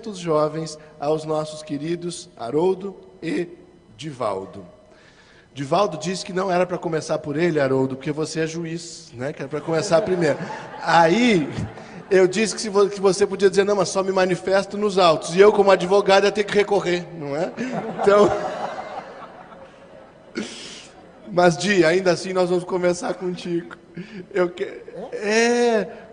apresenta os jovens aos nossos queridos Haroldo e Divaldo. Divaldo disse que não era para começar por ele, Haroldo, porque você é juiz, né? Que era para começar primeiro. Aí eu disse que você podia dizer, não, mas só me manifesto nos autos. E eu, como advogado, ia ter que recorrer, não é? Então... Mas, Di, ainda assim nós vamos começar contigo.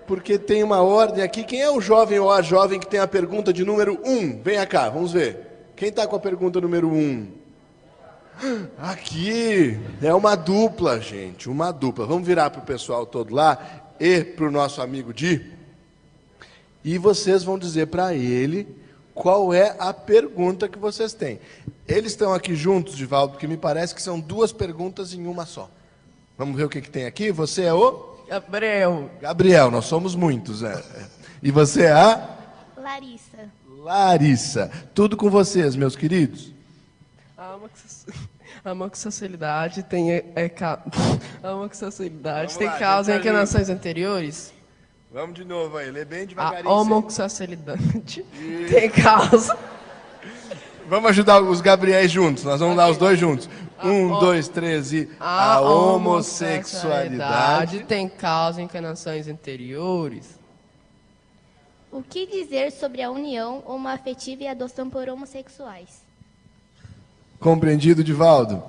Porque tem uma ordem aqui. Quem é o jovem ou a jovem que tem a pergunta de número 1? Venha cá, vamos ver. Quem está com a pergunta número 1? Aqui. É uma dupla, gente. Uma dupla. Vamos virar para o pessoal todo lá e para o nosso amigo Di. E vocês vão dizer para ele qual é a pergunta que vocês têm. Eles estão aqui juntos, Divaldo, porque me parece que são duas perguntas em uma só. Vamos ver o que tem aqui? Você é o... Gabriel. Gabriel, nós somos muitos. E você é a... Larissa. Larissa. Tudo com vocês, meus queridos? A homossexualidade tem causa em encarnações anteriores? Vamos de novo aí, lê bem devagarinho. A homossexualidade tem causa... Vamos ajudar os Gabriéis juntos, nós vamos dar os dois juntos. 1, 2, 3 e... A homossexualidade tem causa em encarnações anteriores? O que dizer sobre a união homoafetiva e adoção por homossexuais? Compreendido, Divaldo?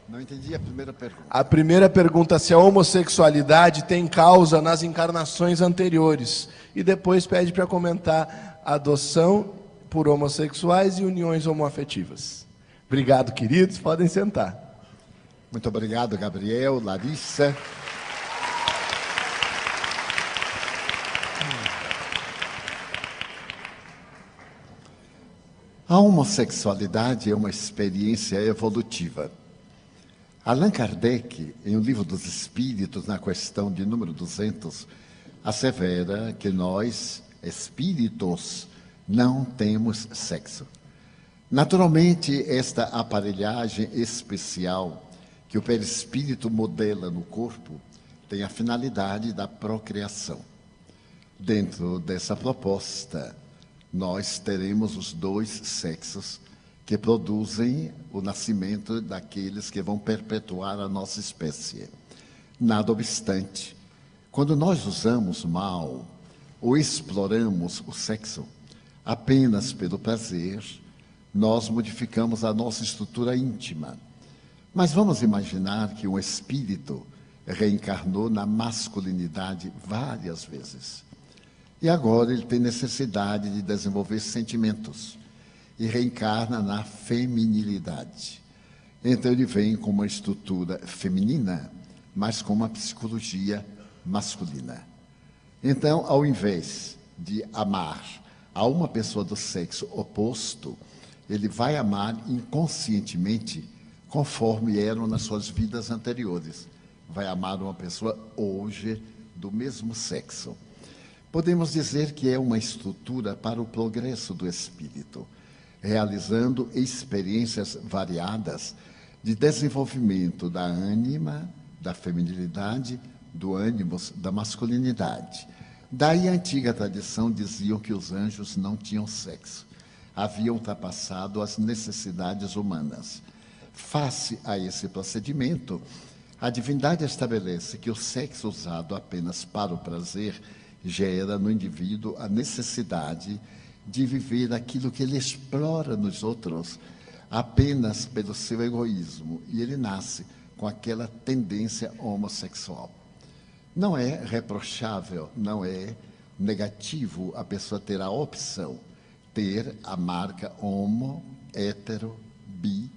Não entendi a primeira pergunta. A primeira pergunta é se a homossexualidade tem causa nas encarnações anteriores. E depois pede para comentar a adoção por homossexuais e uniões homoafetivas. Obrigado, queridos. Podem sentar. Muito obrigado, Gabriel, Larissa. A homossexualidade é uma experiência evolutiva. Allan Kardec, em O Livro dos Espíritos, na questão de número 200, assevera que nós, espíritos, não temos sexo. Naturalmente, esta aparelhagem especial que o perispírito modela no corpo tem a finalidade da procriação. Dentro dessa proposta, nós teremos os dois sexos que produzem o nascimento daqueles que vão perpetuar a nossa espécie. Nada obstante, quando nós usamos mal ou exploramos o sexo apenas pelo prazer, nós modificamos a nossa estrutura íntima. Mas vamos imaginar que um espírito reencarnou na masculinidade várias vezes. E agora ele tem necessidade de desenvolver sentimentos e reencarna na feminilidade. Então ele vem com uma estrutura feminina, mas com uma psicologia masculina. Então, ao invés de amar a uma pessoa do sexo oposto, ele vai amar inconscientemente conforme eram nas suas vidas anteriores. Vai amar uma pessoa hoje do mesmo sexo. Podemos dizer que é uma estrutura para o progresso do espírito, realizando experiências variadas de desenvolvimento da ânima, da feminilidade, do ânimos, da masculinidade. Daí a antiga tradição diziam que os anjos não tinham sexo, haviam ultrapassado as necessidades humanas. Face a esse procedimento, a divindade estabelece que o sexo usado apenas para o prazer gera no indivíduo a necessidade de viver aquilo que ele explora nos outros apenas pelo seu egoísmo, e ele nasce com aquela tendência homossexual. Não é reprochável, não é negativo a pessoa ter a opção, ter a marca homo, hétero, bi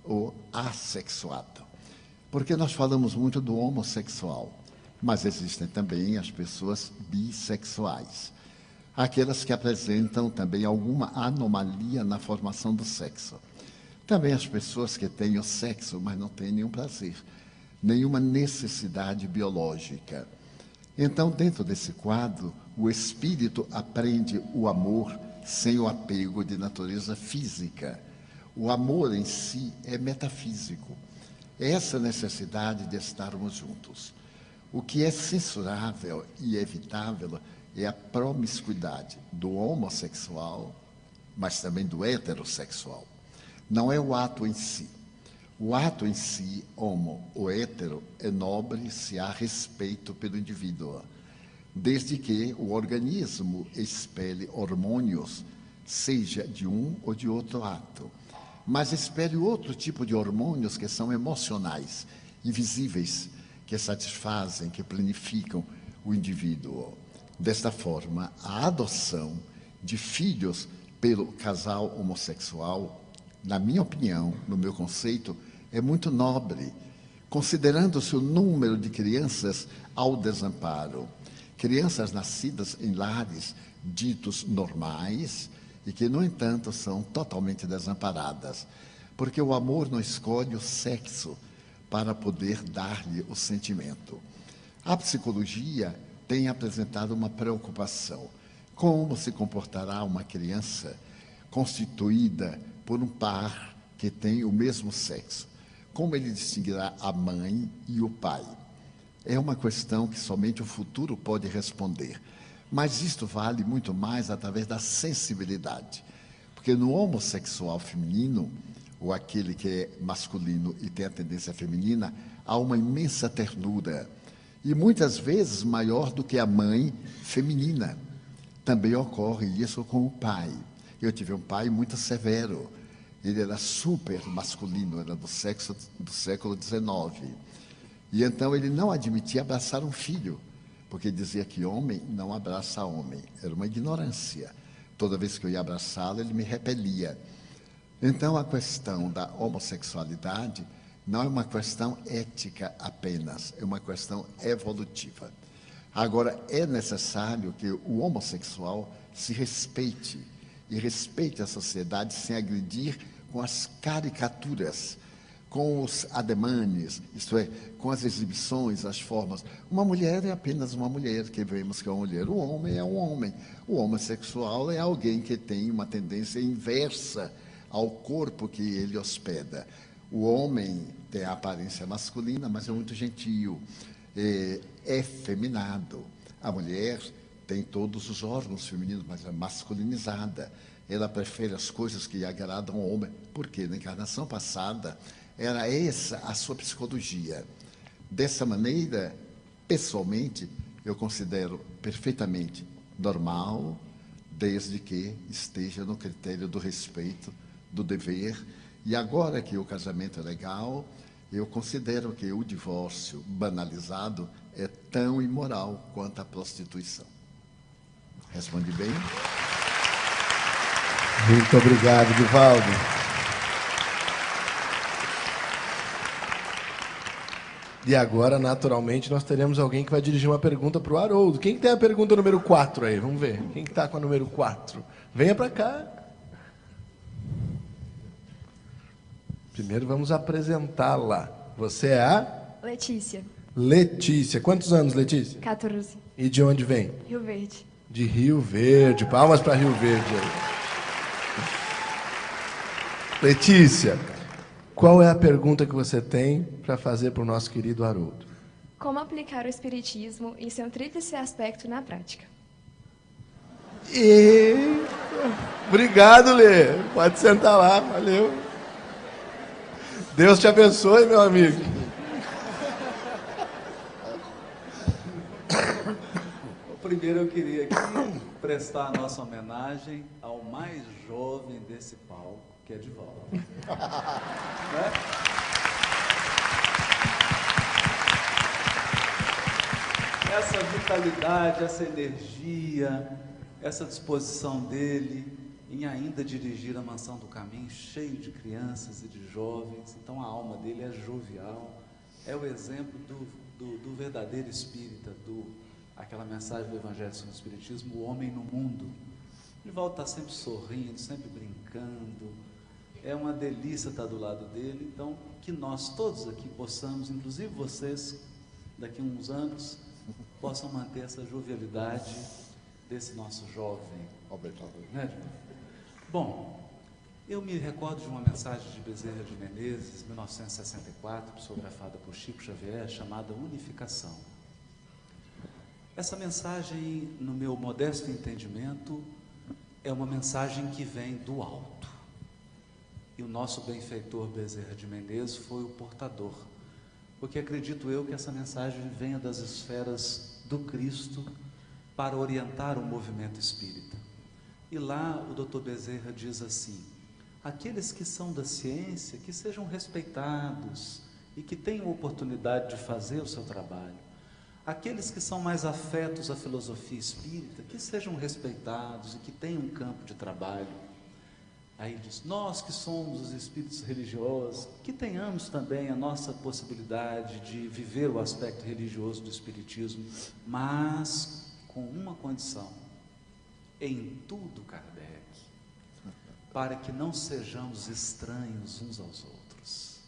ou assexuado. Porque nós falamos muito do homossexual, mas existem também as pessoas bissexuais. Aquelas que apresentam também alguma anomalia na formação do sexo. Também as pessoas que têm o sexo, mas não têm nenhum prazer, nenhuma necessidade biológica. Então, dentro desse quadro, o espírito aprende o amor sem o apego de natureza física. O amor em si é metafísico. É essa necessidade de estarmos juntos. O que é censurável e evitável é a promiscuidade do homossexual, mas também do heterossexual. Não é o ato em si. O ato em si, homo ou hétero, é nobre se há respeito pelo indivíduo, desde que o organismo expele hormônios, seja de um ou de outro ato. Mas expele outro tipo de hormônios que são emocionais, invisíveis, que satisfazem, que planificam o indivíduo. Desta forma, a adoção de filhos pelo casal homossexual, na minha opinião, no meu conceito, é muito nobre, considerando-se o número de crianças ao desamparo. Crianças nascidas em lares ditos normais e que, no entanto, são totalmente desamparadas, porque o amor não escolhe o sexo para poder dar-lhe o sentimento. A psicologia tem apresentado uma preocupação. Como se comportará uma criança constituída por um par que tem o mesmo sexo? Como ele distinguirá a mãe e o pai? É uma questão que somente o futuro pode responder. Mas isto vale muito mais através da sensibilidade. Porque no homossexual feminino, ou aquele que é masculino e tem a tendência feminina, há uma imensa ternura. E muitas vezes maior do que a mãe feminina. Também ocorre isso com o pai. Eu tive um pai muito severo. Ele era super masculino, era do século XIX. E então ele não admitia abraçar um filho, porque dizia que homem não abraça homem. Era uma ignorância. Toda vez que eu ia abraçá-lo, ele me repelia. Então, a questão da homossexualidade não é uma questão ética apenas, é uma questão evolutiva. Agora, é necessário que o homossexual se respeite, e respeite a sociedade sem agredir com as caricaturas, com os ademanes, isto é, com as exibições, as formas. Uma mulher é apenas uma mulher, que vemos que é uma mulher. O homem é um homem. O homossexual é alguém que tem uma tendência inversa ao corpo que ele hospeda. O homem tem a aparência masculina, mas é muito gentil, é efeminado. A mulher tem todos os órgãos femininos, mas é masculinizada. Ela prefere as coisas que agradam ao homem, porque na encarnação passada era essa a sua psicologia. Dessa maneira, pessoalmente, eu considero perfeitamente normal, desde que esteja no critério do respeito, do dever. E agora que o casamento é legal, eu considero que o divórcio banalizado é tão imoral quanto a prostituição. Respondi bem? Muito obrigado, Divaldo. E agora, naturalmente, nós teremos alguém que vai dirigir uma pergunta para o Haroldo. Quem que tem a pergunta número 4 aí? Vamos ver. Quem que está com a número 4? Venha para cá. Primeiro vamos apresentá-la. Você é a? Letícia, Letícia. Quantos anos, Letícia? 14, E de onde vem? Rio Verde. De Rio Verde. Palmas para Rio Verde aí. Letícia, qual é a pergunta que você tem para fazer para o nosso querido Haroldo? Como aplicar o espiritismo em seu tríplice aspecto na prática? Obrigado, Lê. Pode sentar lá. Valeu. Deus te abençoe, meu amigo. Primeiro eu queria aqui prestar a nossa homenagem ao mais jovem desse palco, que é Divaldo. Né? Essa vitalidade, essa energia, essa disposição dele em ainda dirigir a Mansão do Caminho, cheio de crianças e de jovens. Então a alma dele é jovial, é o exemplo do verdadeiro espírita, aquela mensagem do Evangelho segundo o Espiritismo, o homem no mundo. Divaldo está sempre sorrindo, sempre brincando, é uma delícia estar do lado dele. Então, que nós todos aqui possamos, inclusive vocês, daqui a uns anos, possam manter essa jovialidade desse nosso jovem. Obrigado. Né, Divaldo? Bom, eu me recordo de uma mensagem de Bezerra de Menezes, 1964, psicografada por Chico Xavier, chamada Unificação. Essa mensagem, no meu modesto entendimento, é uma mensagem que vem do alto. E o nosso benfeitor Bezerra de Menezes foi o portador, porque acredito eu que essa mensagem venha das esferas do Cristo para orientar o movimento espírita. E lá o Dr. Bezerra diz assim: aqueles que são da ciência, que sejam respeitados e que tenham oportunidade de fazer o seu trabalho. Aqueles que são mais afetos à filosofia espírita, que sejam respeitados e que tenham um campo de trabalho. Aí ele diz: nós que somos os espíritos religiosos, que tenhamos também a nossa possibilidade de viver o aspecto religioso do espiritismo, mas com uma condição: em tudo, Kardec, para que não sejamos estranhos uns aos outros.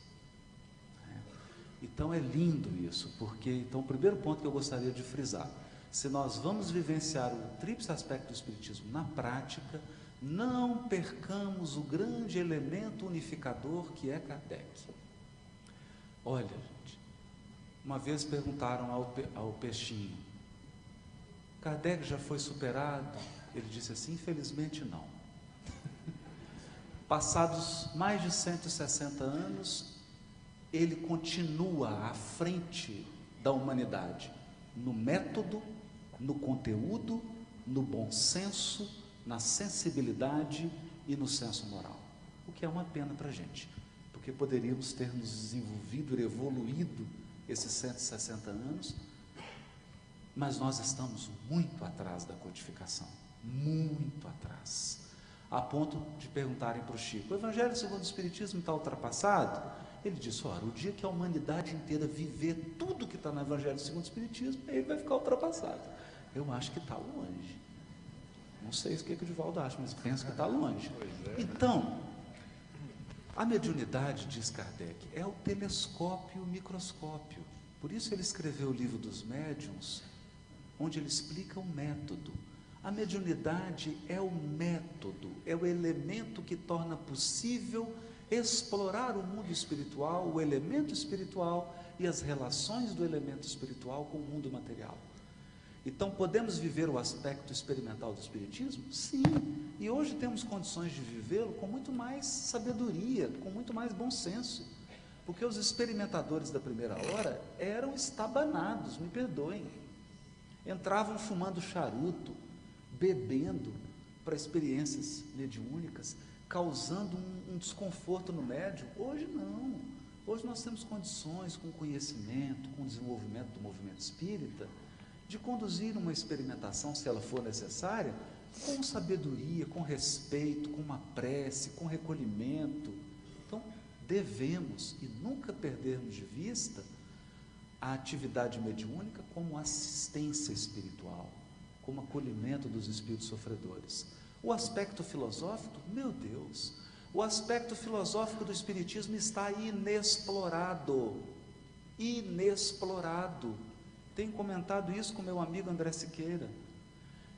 Então é lindo isso, porque então o primeiro ponto que eu gostaria de frisar: se nós vamos vivenciar o tríplice aspecto do espiritismo na prática, não percamos o grande elemento unificador que é Kardec. Olha, gente, uma vez perguntaram ao Peixinho: Kardec já foi superado? Ele disse assim: infelizmente não. Passados mais de 160 anos, ele continua à frente da humanidade, no método, no conteúdo, no bom senso, na sensibilidade e no senso moral. O que é uma pena para a gente, porque poderíamos ter nos desenvolvido e evoluído esses 160 anos, mas nós estamos muito atrás da codificação, muito atrás, a ponto de perguntarem para o Chico: o Evangelho segundo o Espiritismo está ultrapassado? Ele disse: ora, o dia que a humanidade inteira viver tudo que está no Evangelho segundo o Espiritismo, ele vai ficar ultrapassado. Eu acho que está longe. Não sei o que o Divaldo acha, mas penso que está longe. Então, a mediunidade, diz Kardec, é o telescópio e o microscópio. Por isso ele escreveu o Livro dos Médiuns, onde ele explica o método. A mediunidade é o método, é o elemento que torna possível explorar o mundo espiritual, o elemento espiritual e as relações do elemento espiritual com o mundo material. Então, podemos viver o aspecto experimental do Espiritismo? Sim, e hoje temos condições de vivê-lo com muito mais sabedoria, com muito mais bom senso, porque os experimentadores da primeira hora eram estabanados, me perdoem, entravam fumando charuto, bebendo para experiências mediúnicas, causando um desconforto no médium. Hoje não, hoje nós temos condições, com conhecimento, com desenvolvimento do movimento espírita, de conduzir uma experimentação, se ela for necessária, com sabedoria, com respeito, com uma prece, com recolhimento. Então, devemos e nunca perdermos de vista a atividade mediúnica como assistência espiritual, como acolhimento dos espíritos sofredores. O aspecto filosófico, meu Deus, o aspecto filosófico do Espiritismo está inexplorado, inexplorado. Tenho comentado isso com meu amigo André Siqueira.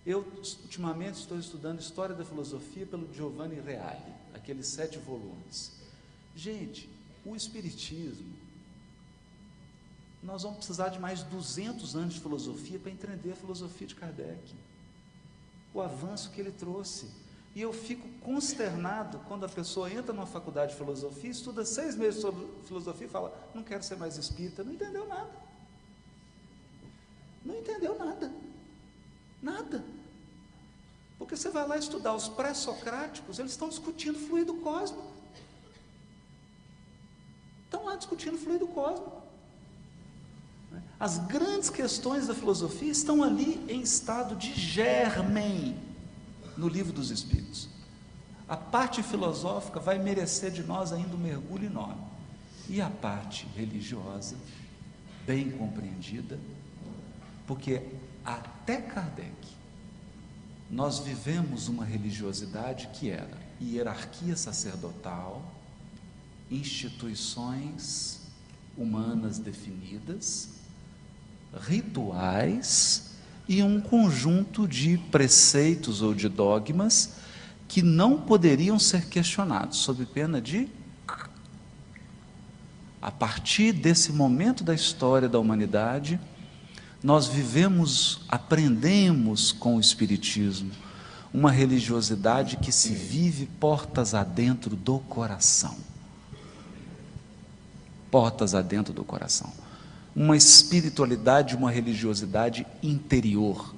Eu, ultimamente, estou estudando História da Filosofia pelo Giovanni Reale, aqueles 7 volumes. Gente, o Espiritismo, nós vamos precisar de mais 200 anos de filosofia para entender a filosofia de Kardec, o avanço que ele trouxe. E eu fico consternado quando a pessoa entra numa faculdade de filosofia, estuda 6 meses sobre filosofia e fala: não quero ser mais espírita. Não entendeu nada. Não entendeu nada, nada, porque você vai lá estudar os pré-socráticos, eles estão discutindo fluido cósmico, estão lá discutindo fluido cósmico, as grandes questões da filosofia estão ali em estado de germen, no Livro dos Espíritos. A parte filosófica vai merecer de nós ainda um mergulho enorme, e a parte religiosa, bem compreendida, porque até Kardec nós vivemos uma religiosidade que era hierarquia sacerdotal, instituições humanas definidas, rituais e um conjunto de preceitos ou de dogmas que não poderiam ser questionados, sob pena de... A partir desse momento da história da humanidade, nós vivemos, aprendemos com o Espiritismo uma religiosidade que se vive portas adentro do coração. Portas adentro do coração. Uma espiritualidade, uma religiosidade interior,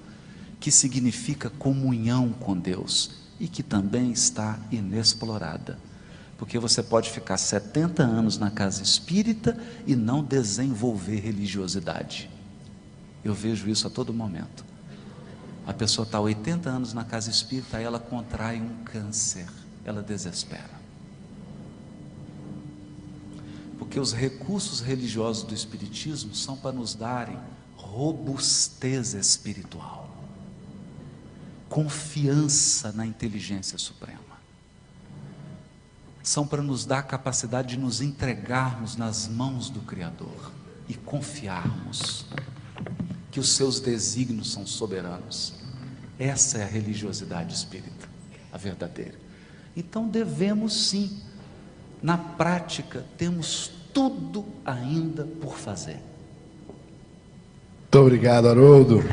que significa comunhão com Deus e que também está inexplorada. Porque você pode ficar 70 anos na casa espírita e não desenvolver religiosidade. Eu vejo isso a todo momento. A pessoa está 80 anos na casa espírita, aí ela contrai um câncer, ela desespera. Porque os recursos religiosos do espiritismo são para nos darem robustez espiritual, confiança na inteligência suprema. São para nos dar a capacidade de nos entregarmos nas mãos do Criador e confiarmos que os seus desígnios são soberanos. Essa é a religiosidade espírita, a verdadeira. Então devemos sim, na prática, temos tudo ainda por fazer. Muito obrigado, Haroldo.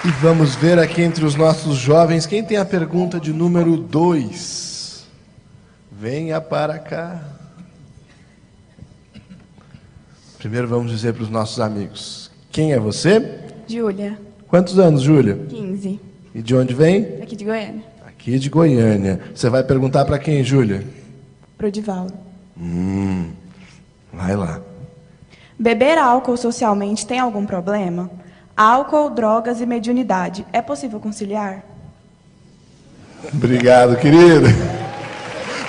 E vamos ver aqui entre os nossos jovens, quem tem a pergunta de número 2? Venha para cá. Primeiro vamos dizer para os nossos amigos, quem é você? Júlia, Quantos anos, Júlia? 15, E de onde vem? aqui de Goiânia. Aqui de Goiânia. Você vai perguntar para quem, Júlia? Pro Divaldo. Vai lá. Beber álcool socialmente tem algum problema? Álcool, drogas e mediunidade, é possível conciliar? Obrigado, querido.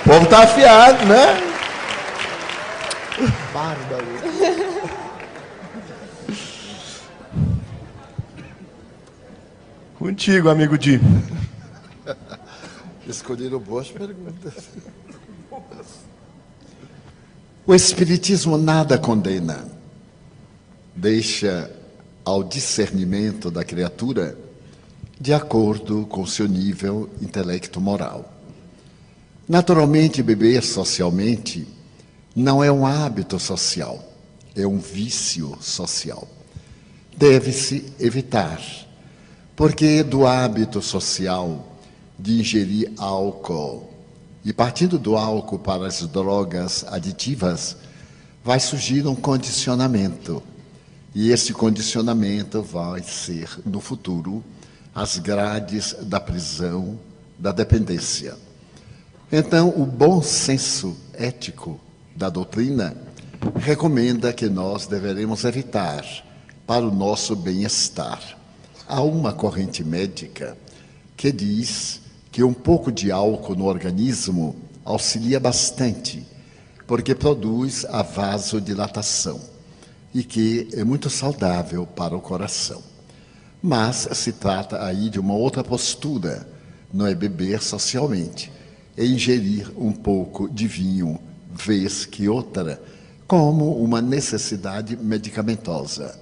O povo tá afiado, né? Bárbaro. Contigo, amigo Di. Escolheram boas perguntas. O Espiritismo nada condena, deixa ao discernimento da criatura de acordo com seu nível intelecto-moral. Naturalmente, beber socialmente não é um hábito social, é um vício social. Deve-se evitar, porque do hábito social de ingerir álcool e partindo do álcool para as drogas aditivas, vai surgir um condicionamento. E esse condicionamento vai ser, no futuro, as grades da prisão, da dependência. Então, o bom senso ético da doutrina recomenda que nós deveremos evitar para o nosso bem-estar. Há uma corrente médica que diz que um pouco de álcool no organismo auxilia bastante, porque produz a vasodilatação e que é muito saudável para o coração. Mas se trata aí de uma outra postura, não é beber socialmente, é ingerir um pouco de vinho, vez que outra, como uma necessidade medicamentosa.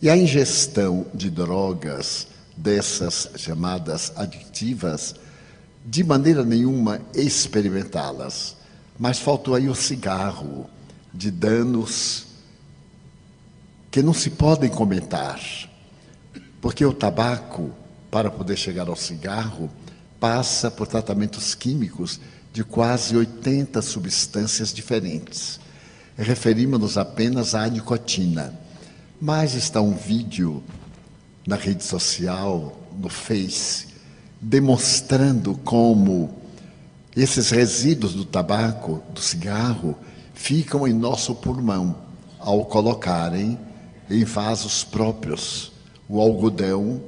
E a ingestão de drogas, dessas chamadas aditivas, de maneira nenhuma experimentá-las. Mas faltou aí o cigarro, de danos que não se podem comentar, porque o tabaco, para poder chegar ao cigarro, passa por tratamentos químicos de quase 80 substâncias diferentes. Referimos-nos apenas à nicotina, mas está um vídeo na rede social, no Face, demonstrando como esses resíduos do tabaco, do cigarro, ficam em nosso pulmão ao colocarem em vasos próprios o algodão,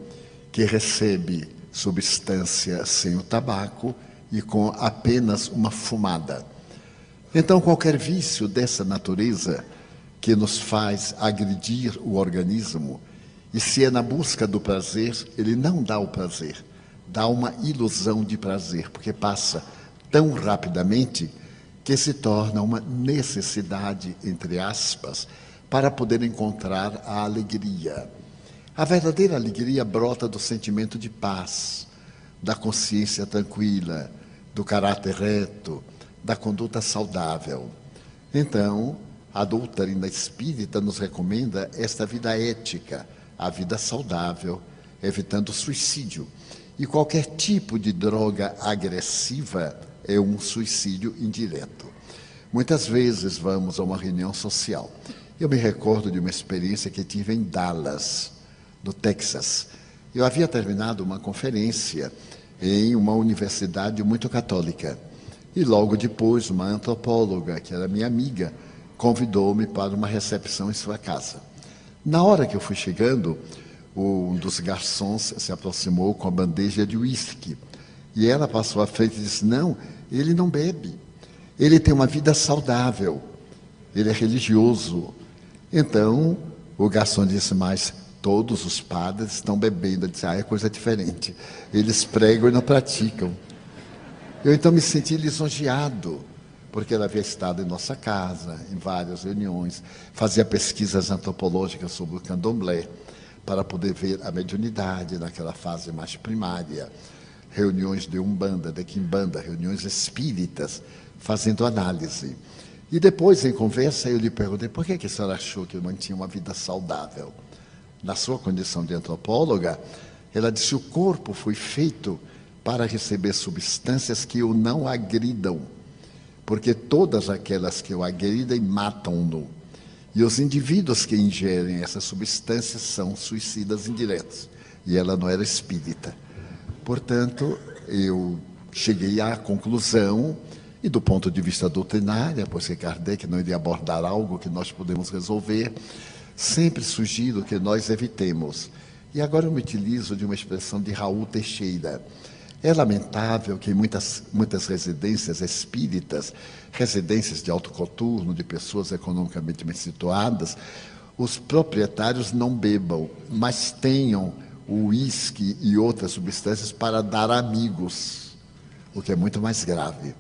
que recebe substância sem o tabaco e com apenas uma fumada. Então, qualquer vício dessa natureza que nos faz agredir o organismo, e se é na busca do prazer, ele não dá o prazer, dá uma ilusão de prazer, porque passa tão rapidamente que se torna uma necessidade, entre aspas, para poder encontrar a alegria. A verdadeira alegria brota do sentimento de paz, da consciência tranquila, do caráter reto, da conduta saudável. Então, A doutrina espírita nos recomenda esta vida ética, a vida saudável, evitando o suicídio. E qualquer tipo de droga agressiva é um suicídio indireto. Muitas vezes vamos a uma reunião social. Eu me recordo de uma experiência que tive em Dallas, no Texas. Eu havia terminado uma conferência em uma universidade muito católica. E logo depois, uma antropóloga, que era minha amiga, convidou-me para uma recepção em sua casa. Na hora que eu fui chegando, um dos garçons se aproximou com a bandeja de uísque. E ela passou à frente e disse: não, ele não bebe. Ele tem uma vida saudável. Ele é religioso. Então, o garçom disse: mas todos os padres estão bebendo. Eu disse: é coisa diferente. Eles pregam e não praticam. Eu então me senti lisonjeado, porque ela havia estado em nossa casa, em várias reuniões, fazia pesquisas antropológicas sobre o candomblé, para poder ver a mediunidade naquela fase mais primária, reuniões de umbanda, de quimbanda, reuniões espíritas, fazendo análise. E depois, em conversa, eu lhe perguntei: por que a senhora achou que eu mantinha uma vida saudável? Na sua condição de antropóloga, ela disse: o corpo foi feito para receber substâncias que o não agridam, porque todas aquelas que o agridem matam-no. E os indivíduos que ingerem essas substâncias são suicidas indiretos. E ela não era espírita. Portanto, eu cheguei à conclusão, e do ponto de vista doutrinário, pois que Kardec não iria abordar algo que nós podemos resolver, sempre sugiro que nós evitemos. E agora eu me utilizo de uma expressão de Raul Teixeira. É lamentável que em muitas residências espíritas, residências de alto coturno, de pessoas economicamente bem situadas, os proprietários não bebam, mas tenham o uísque e outras substâncias para dar amigos, o que é muito mais grave.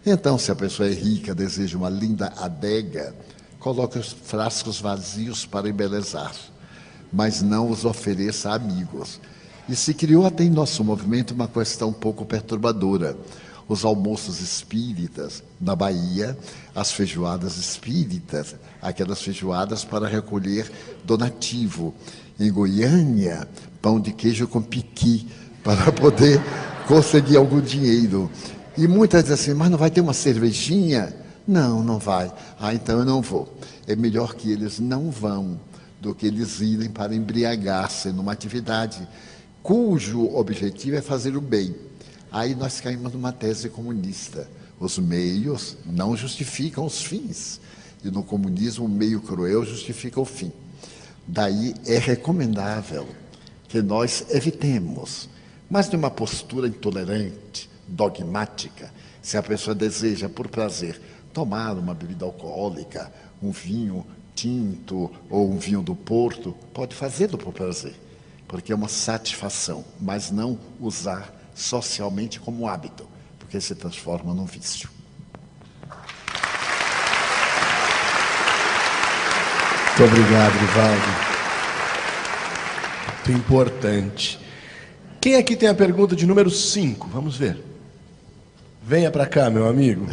Então, se a pessoa é rica, deseja uma linda adega, coloque os frascos vazios para embelezar, mas não os ofereça a amigos. E se criou até em nosso movimento uma questão um pouco perturbadora. Os almoços espíritas na Bahia, as feijoadas espíritas, aquelas feijoadas para recolher donativo. Em Goiânia, pão de queijo com piqui, para poder conseguir algum dinheiro. E muitas dizem assim: mas não vai ter uma cervejinha? Não, não vai. Ah, então eu não vou. É melhor que eles não vão do que eles irem para embriagar-se numa atividade cujo objetivo é fazer o bem. Aí nós caímos numa tese comunista. Os meios não justificam os fins. E no comunismo, o meio cruel justifica o fim. Daí é recomendável que nós evitemos, mas de uma postura intolerante, dogmática. Se a pessoa deseja, por prazer, tomar uma bebida alcoólica, um vinho tinto ou um vinho do Porto, pode fazê-lo por prazer, porque é uma satisfação, mas não usar socialmente como hábito, porque se transforma num vício. Muito obrigado, Rivaldo. Muito importante. Quem aqui tem a pergunta de número 5? Vamos ver. Venha para cá, meu amigo.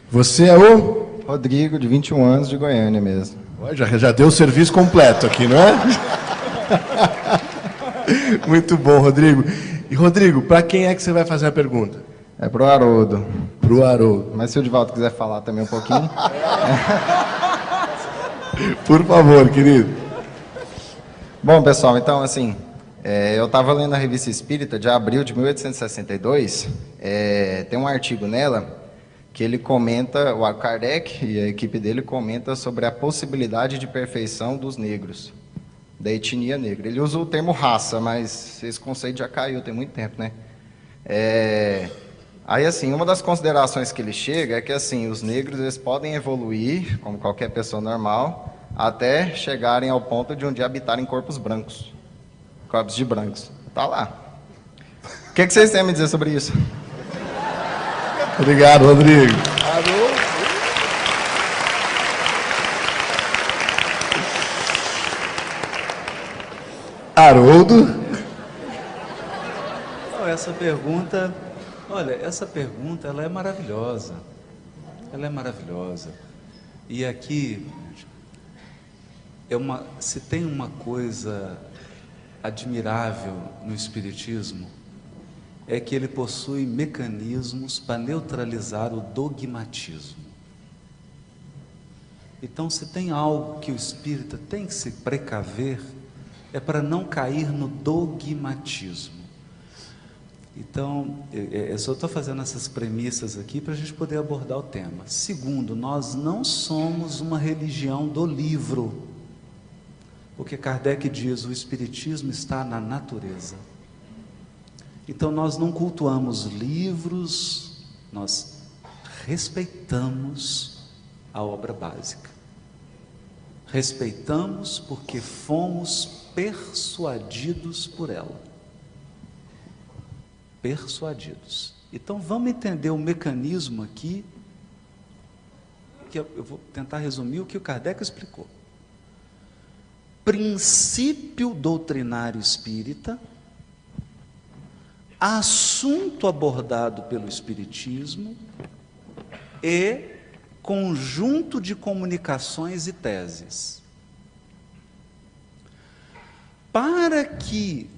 Você é o? Rodrigo, de 21 anos, de Goiânia mesmo. Já deu o serviço completo aqui, não é? Muito bom, Rodrigo. E, Rodrigo, para quem é que você vai fazer a pergunta? É pro Haroldo. Pro Haroldo. Mas se o Divaldo quiser falar também um pouquinho. Por favor, querido. Bom, pessoal, então, assim, eu estava lendo a Revista Espírita de abril de 1862. Tem um artigo nela que ele comenta, o Kardec e a equipe dele comenta sobre a possibilidade de perfeição dos negros, da etnia negra. Ele usa o termo raça, mas esse conceito já caiu tem muito tempo, né? Aí, assim, uma das considerações que ele chega é que, assim, os negros eles podem evoluir, como qualquer pessoa normal, até chegarem ao ponto de um dia habitarem corpos brancos, corpos de brancos. Tá lá. O que vocês têm a me dizer sobre isso? Obrigado, Rodrigo. Haroldo. Essa pergunta Olha, essa pergunta, ela é maravilhosa. Ela é maravilhosa. E aqui, se tem uma coisa admirável no Espiritismo, é que ele possui mecanismos para neutralizar o dogmatismo. Então, se tem algo que o espírita tem que se precaver, é para não cair no dogmatismo. Então, eu só estou fazendo essas premissas aqui para a gente poder abordar o tema. Segundo, nós não somos uma religião do livro. Porque Kardec diz, o Espiritismo está na natureza. Então, nós não cultuamos livros, nós respeitamos a obra básica. Respeitamos porque fomos persuadidos por ela. Persuadidos. Então vamos entender o mecanismo aqui, que eu vou tentar resumir o que o Kardec explicou. Princípio doutrinário espírita, assunto abordado pelo Espiritismo e conjunto de comunicações e teses. Para que,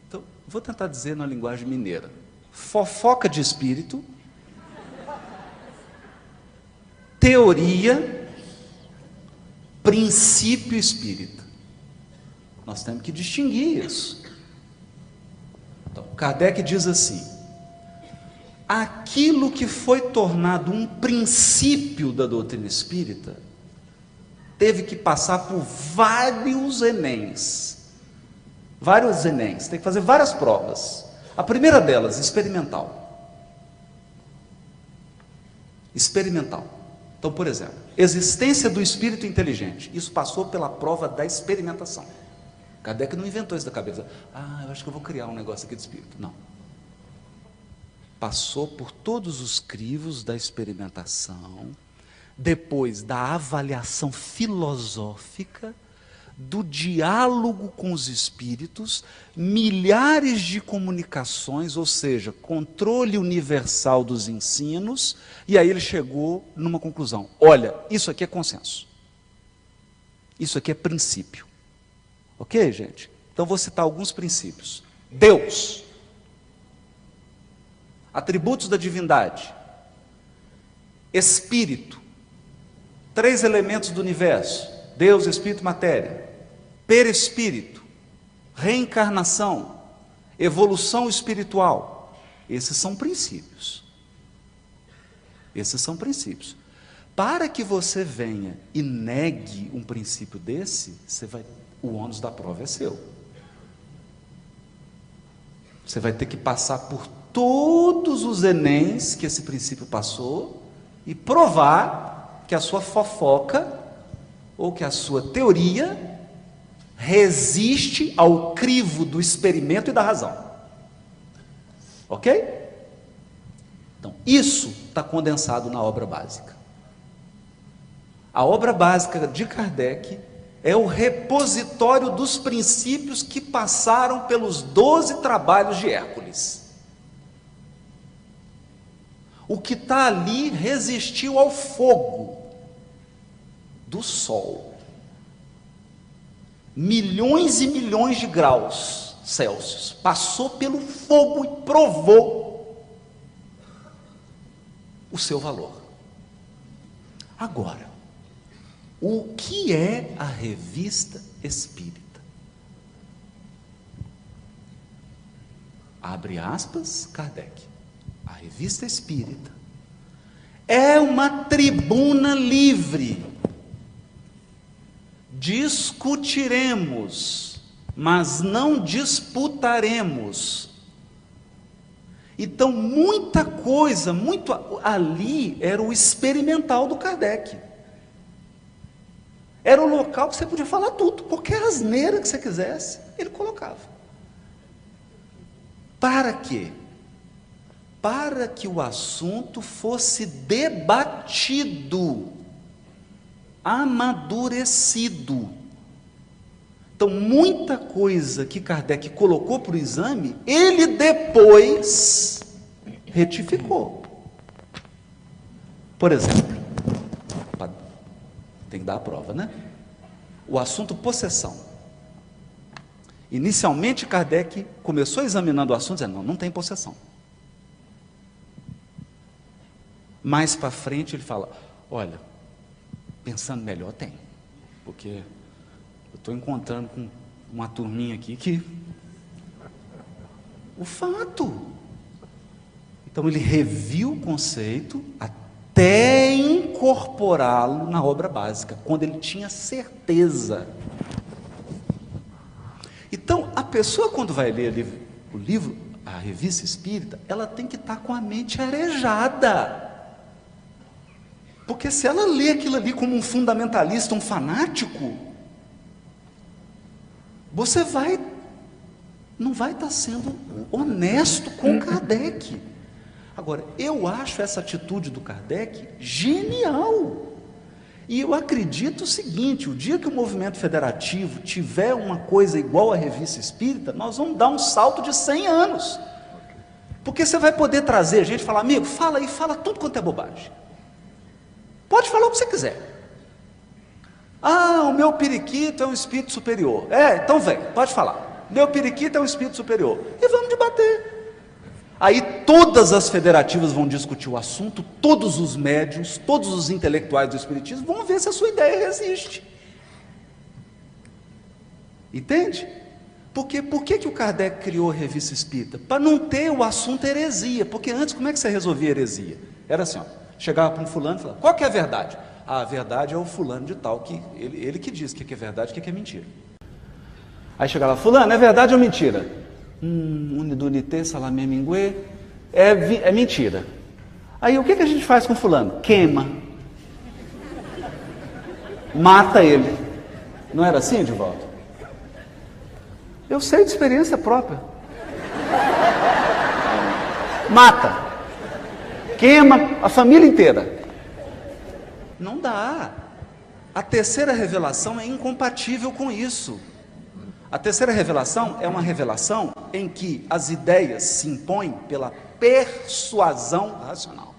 então, vou tentar dizer na linguagem mineira, fofoca de espírito, teoria, princípio espírita. Nós temos que distinguir isso. Então, Kardec diz assim, aquilo que foi tornado um princípio da doutrina espírita, teve que passar por vários Enems. Vários Enems, tem que fazer várias provas. A primeira delas, experimental. Experimental. Então, por exemplo, existência do espírito inteligente. Isso passou pela prova da experimentação. Kardec não inventou isso da cabeça. Eu acho que eu vou criar um negócio aqui de espírito. Não. Passou por todos os crivos da experimentação, depois da avaliação filosófica, do diálogo com os espíritos, milhares de comunicações, ou seja, controle universal dos ensinos, e aí ele chegou numa conclusão. Olha, isso aqui é consenso. Isso aqui é princípio. Ok, gente? Então vou citar alguns princípios. Deus. Atributos da divindade. Espírito. 3 elementos do universo. Deus, Espírito e matéria. Perispírito. Reencarnação. Evolução espiritual. Esses são princípios. Esses são princípios. Para que você venha e negue um princípio desse, o ônus da prova é seu. Você vai ter que passar por todos os Enems que esse princípio passou e provar que a sua fofoca ou que a sua teoria resiste ao crivo do experimento e da razão. Ok? Então, isso está condensado na obra básica. A obra básica de Kardec é o repositório dos princípios que passaram pelos 12 trabalhos de Hércules. O que está ali resistiu ao fogo do sol. Milhões e milhões de graus Celsius. Passou pelo fogo e provou o seu valor. Agora, o que é a Revista Espírita? Abre aspas, Kardec. A Revista Espírita é uma tribuna livre. Discutiremos, mas não disputaremos. Então, muita coisa, muito ali era o experimental do Kardec. Era o local que você podia falar tudo, qualquer asneira que você quisesse, ele colocava. Para quê? Para que o assunto fosse debatido, amadurecido. Então, muita coisa que Kardec colocou para o exame, ele depois retificou. Por exemplo, tem que dar a prova, né? O assunto possessão. Inicialmente, Kardec começou examinando o assunto, dizendo, não tem possessão. Mais para frente, ele fala, olha, pensando melhor, tem. Porque eu estou encontrando com uma turminha aqui que... O fato. Então, ele reviu o conceito até incorporá-lo na obra básica, quando ele tinha certeza. Então, a pessoa, quando vai ler o livro, a Revista Espírita, ela tem que estar com a mente arejada. Porque se ela lê aquilo ali como um fundamentalista, um fanático, você não vai estar sendo honesto com Kardec. Agora, eu acho essa atitude do Kardec genial. E eu acredito o seguinte, o dia que o movimento federativo tiver uma coisa igual à Revista Espírita, nós vamos dar um salto de 100 anos. Porque você vai poder trazer gente e falar, amigo, fala aí, fala tudo quanto é bobagem. Pode falar o que você quiser. Ah, o meu periquito é um espírito superior. Então vem, pode falar. Meu periquito é um espírito superior. E vamos debater. Aí todas as federativas vão discutir o assunto, todos os médiuns, todos os intelectuais do espiritismo vão ver se a sua ideia resiste. Entende? Por que o Kardec criou a Revista Espírita? Para não ter o assunto heresia. Porque antes, como é que você resolvia heresia? Era assim, ó, chegava para um fulano e falava, qual que é a verdade? A verdade é o fulano de tal, que ele que diz o que é verdade e o que é mentira. Aí chegava, fulano, é verdade ou mentira? Unidunité, salamé, minguê, é mentira. Aí o que a gente faz com fulano? Queima. Mata ele. Não era assim, Divaldo? Eu sei de experiência própria. Mata. Queima a família inteira. Não dá. A terceira revelação é incompatível com isso. A terceira revelação é uma revelação em que as ideias se impõem pela persuasão racional.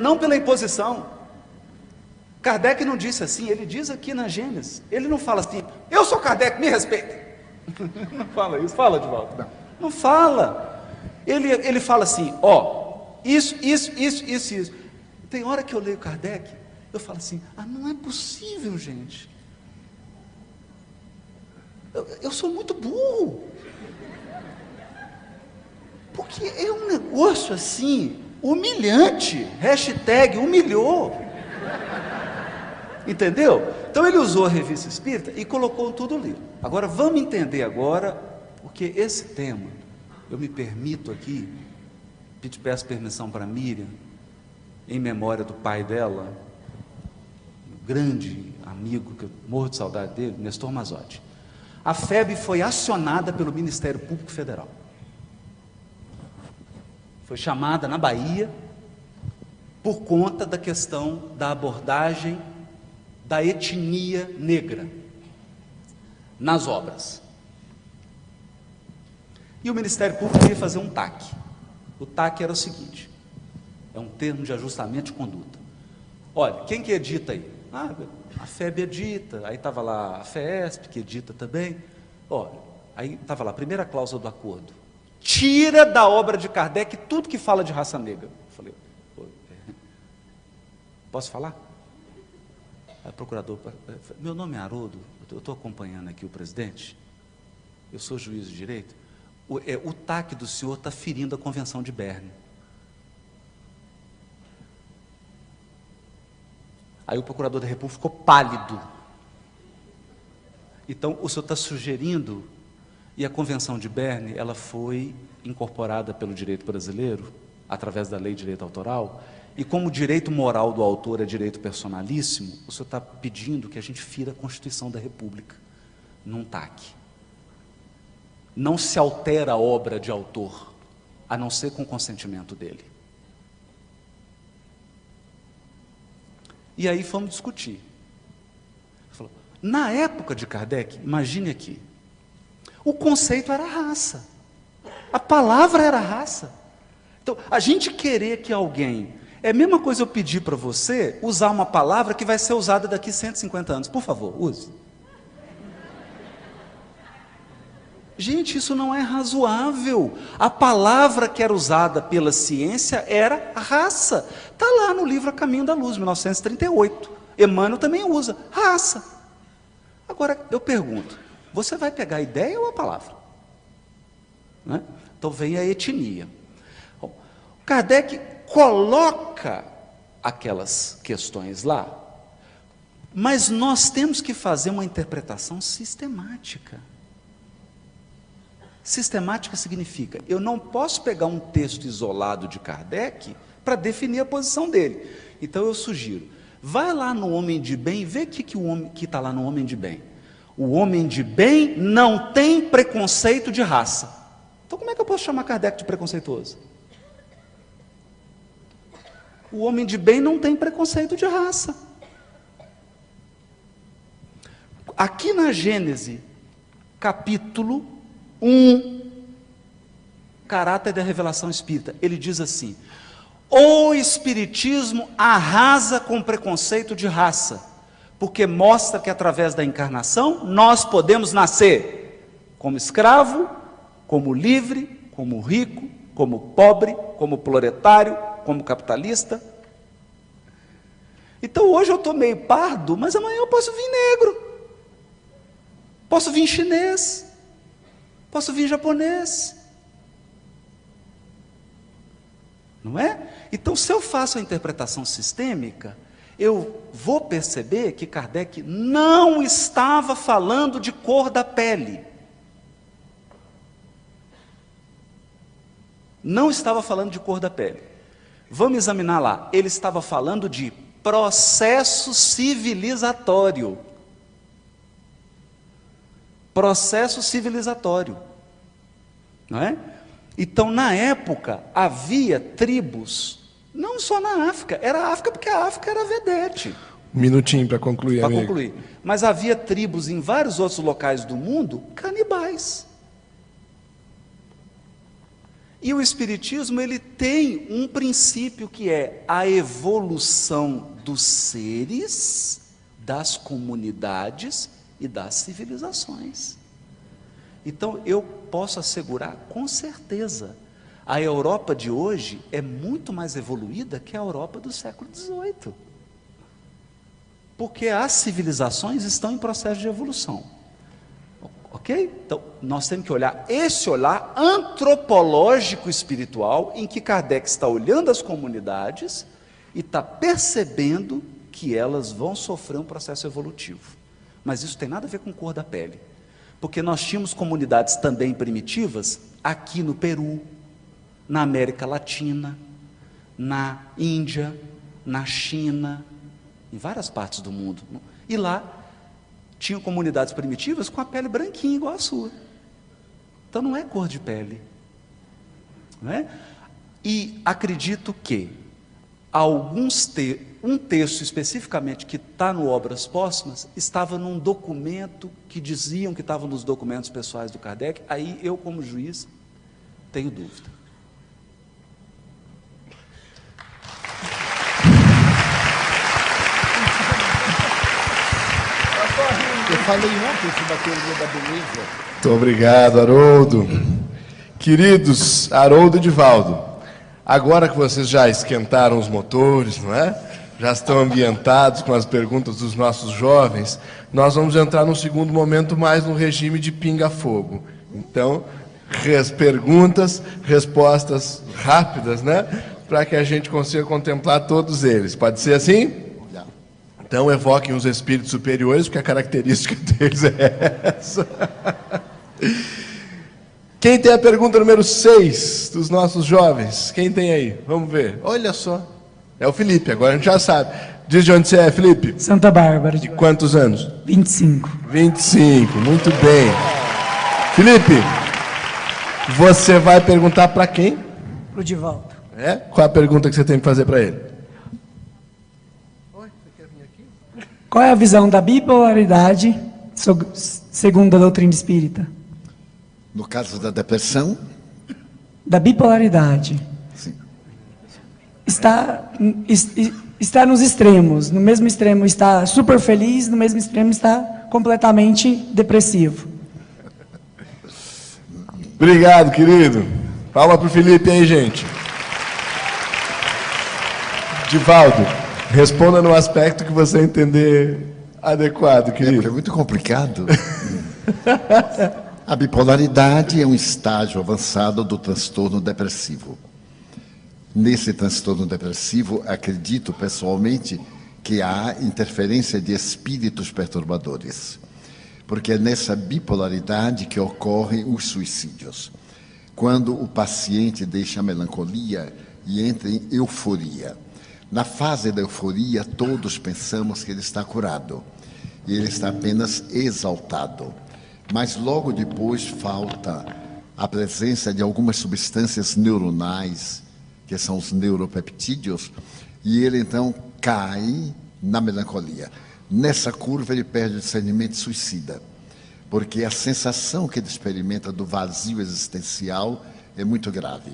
Não pela imposição. Kardec não disse assim, ele diz aqui na Gênesis. Ele não fala assim, eu sou Kardec, me respeitem. Não fala isso, fala de volta. Não fala. Ele fala assim, isso. Tem hora que eu leio Kardec, eu falo assim, não é possível, gente. Eu sou muito burro. Porque é um negócio assim, humilhante. Hashtag humilhou. Entendeu? Então ele usou a Revista Espírita e colocou tudo ali. Agora vamos entender agora, porque esse tema, eu me permito aqui, peço permissão para Miriam, em memória do pai dela, um grande amigo, que eu morro de saudade dele, Nestor Mazotti. A FEB foi acionada pelo Ministério Público Federal. Foi chamada na Bahia por conta da questão da abordagem da etnia negra nas obras. E o Ministério Público queria fazer um TAC. O TAC era o seguinte, é um termo de ajustamento de conduta. Olha, quem que edita aí? A FEB edita, aí estava lá a FESP, que edita também. Olha, aí estava lá, a primeira cláusula do acordo. Tira da obra de Kardec tudo que fala de raça negra. Eu falei, posso falar? Aí, procurador, meu nome é Haroldo, eu estou acompanhando aqui o presidente, eu sou juiz de direito, o TAC do senhor está ferindo a Convenção de Berne. Aí o procurador da República ficou pálido. Então, o senhor está sugerindo, e a Convenção de Berne, ela foi incorporada pelo direito brasileiro, através da Lei de Direito Autoral, e como o direito moral do autor é direito personalíssimo, o senhor está pedindo que a gente fira a Constituição da República, num TAC. Não se altera a obra de autor, a não ser com o consentimento dele. E aí fomos discutir. Falou, na época de Kardec, imagine aqui, o conceito era raça. A palavra era raça. Então, a gente querer que alguém... É a mesma coisa eu pedir para você usar uma palavra que vai ser usada daqui 150 anos. Por favor, use. Gente, isso não é razoável. A palavra que era usada pela ciência era raça. Está lá no livro A Caminho da Luz, 1938. Emmanuel também usa raça. Agora, eu pergunto, você vai pegar a ideia ou a palavra? Né? Então vem a etnia. Bom, Kardec coloca aquelas questões lá, mas nós temos que fazer uma interpretação sistemática. Sistemática significa, eu não posso pegar um texto isolado de Kardec para definir a posição dele. Então eu sugiro, vai lá no Homem de Bem, vê o que o homem que está lá no Homem de Bem. O homem de bem não tem preconceito de raça. Então como é que eu posso chamar Kardec de preconceituoso? O homem de bem não tem preconceito de raça. Aqui na Gênese, capítulo 1, caráter da revelação espírita, ele diz assim: o Espiritismo arrasa com preconceito de raça, porque mostra que através da encarnação nós podemos nascer como escravo, como livre, como rico, como pobre, como proletário, como capitalista. Então hoje eu estou meio pardo, mas amanhã eu posso vir negro, posso vir chinês, posso vir japonês, não é? Então se eu faço a interpretação sistêmica, eu vou perceber que Kardec não estava falando de cor da pele. Não estava falando de cor da pele. Vamos examinar lá. Ele estava falando de processo civilizatório. Processo civilizatório. Não é? Então, na época, havia tribos, não só na África, era a África porque a África era vedete. Um minutinho para concluir, Para amigo. concluir. Mas havia tribos em vários outros locais do mundo canibais. E o Espiritismo, ele tem um princípio que é a evolução dos seres, das comunidades e das civilizações. Então, eu posso assegurar com certeza, a Europa de hoje é muito mais evoluída que a Europa do século XVIII. Porque as civilizações estão em processo de evolução. Ok? Então, nós temos que olhar esse olhar antropológico espiritual, em que Kardec está olhando as comunidades e está percebendo que elas vão sofrer um processo evolutivo. Mas isso tem nada a ver com cor da pele. Porque nós tínhamos comunidades também primitivas aqui no Peru, na América Latina, na Índia, na China, em várias partes do mundo. E lá tinham comunidades primitivas com a pele branquinha igual a sua. Então não é cor de pele, não é? E acredito que um texto especificamente que está no Obras Póstumas estava num documento que diziam que estava nos documentos pessoais do Kardec. Aí eu, como juiz, tenho dúvida. Eu falei ontem sobre a teoria da beleza. Muito obrigado, Haroldo. Queridos Haroldo e Divaldo, agora que vocês já esquentaram os motores, não é? Já estão ambientados com as perguntas dos nossos jovens, nós vamos entrar num segundo momento mais no regime de pinga-fogo. Então, perguntas, respostas rápidas, né? Para que a gente consiga contemplar todos eles. Pode ser assim? Então evoquem os espíritos superiores, porque a característica deles é essa. Quem tem a pergunta número 6 dos nossos jovens? Quem tem aí? Vamos ver. Olha só. É o Felipe, agora a gente já sabe. Diz de onde você é, Felipe? Santa Bárbara. De quantos anos? 25. 25, muito bem. Felipe, você vai perguntar para quem? Pro Divaldo. É? Qual a pergunta que você tem que fazer para ele? Qual é a visão da bipolaridade segundo a doutrina espírita? No caso da depressão, da bipolaridade Sim. está nos extremos. No mesmo extremo está super feliz, no mesmo extremo está completamente depressivo. Obrigado, querido. Palma pro Felipe aí, gente. Divaldo, responda no aspecto que você entender adequado, querido. É muito complicado. A bipolaridade é um estágio avançado do transtorno depressivo. Nesse transtorno depressivo, acredito pessoalmente que há interferência de espíritos perturbadores, porque é nessa bipolaridade que ocorrem os suicídios. Quando o paciente deixa a melancolia e entra em euforia. Na fase da euforia, todos pensamos que ele está curado, e ele está apenas exaltado. Mas logo depois falta a presença de algumas substâncias neuronais, que são os neuropeptídeos, e ele então cai na melancolia. Nessa curva ele perde o discernimento suicida, porque a sensação que ele experimenta do vazio existencial é muito grave.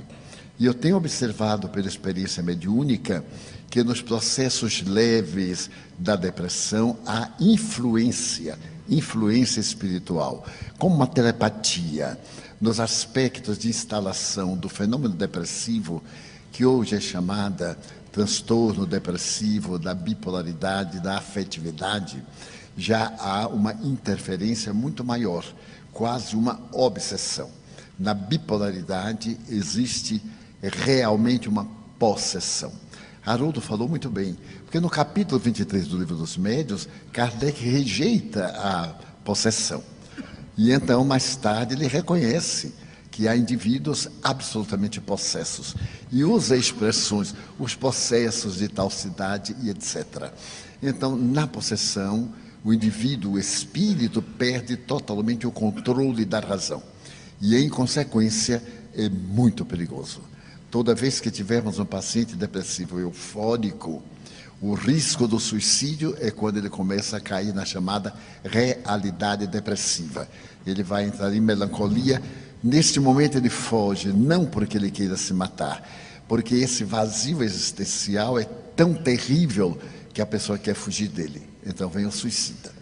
E eu tenho observado pela experiência mediúnica que nos processos leves da depressão há influência espiritual, como uma telepatia, nos aspectos de instalação do fenômeno depressivo, que hoje é chamada transtorno depressivo, da bipolaridade, da afetividade. Já há uma interferência muito maior, quase uma obsessão. Na bipolaridade existe realmente uma possessão. Haroldo falou muito bem, porque no capítulo 23 do Livro dos Médiuns, Kardec rejeita a possessão. E então, mais tarde, ele reconhece que há indivíduos absolutamente possessos e usa expressões, os possessos de tal cidade e etc. Então, na possessão, o indivíduo, o espírito, perde totalmente o controle da razão. E, em consequência, é muito perigoso. Toda vez que tivermos um paciente depressivo eufórico, o risco do suicídio é quando ele começa a cair na chamada realidade depressiva. Ele vai entrar em melancolia. Neste momento ele foge, não porque ele queira se matar, porque esse vazio existencial é tão terrível que a pessoa quer fugir dele. Então vem o suicida.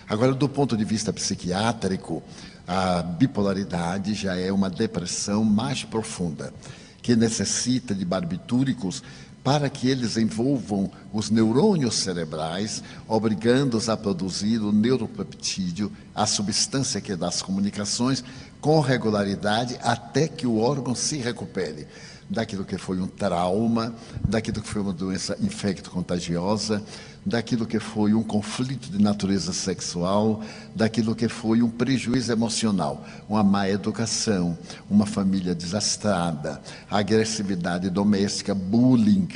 Agora, do ponto de vista psiquiátrico, a bipolaridade já é uma depressão mais profunda, que necessita de barbitúricos para que eles envolvam os neurônios cerebrais, obrigando-os a produzir o neuropeptídeo, a substância que dá as comunicações, com regularidade, até que o órgão se recupere daquilo que foi um trauma, daquilo que foi uma doença infecto-contagiosa, daquilo que foi um conflito de natureza sexual, daquilo que foi um prejuízo emocional, uma má educação, uma família desastrada, agressividade doméstica, bullying.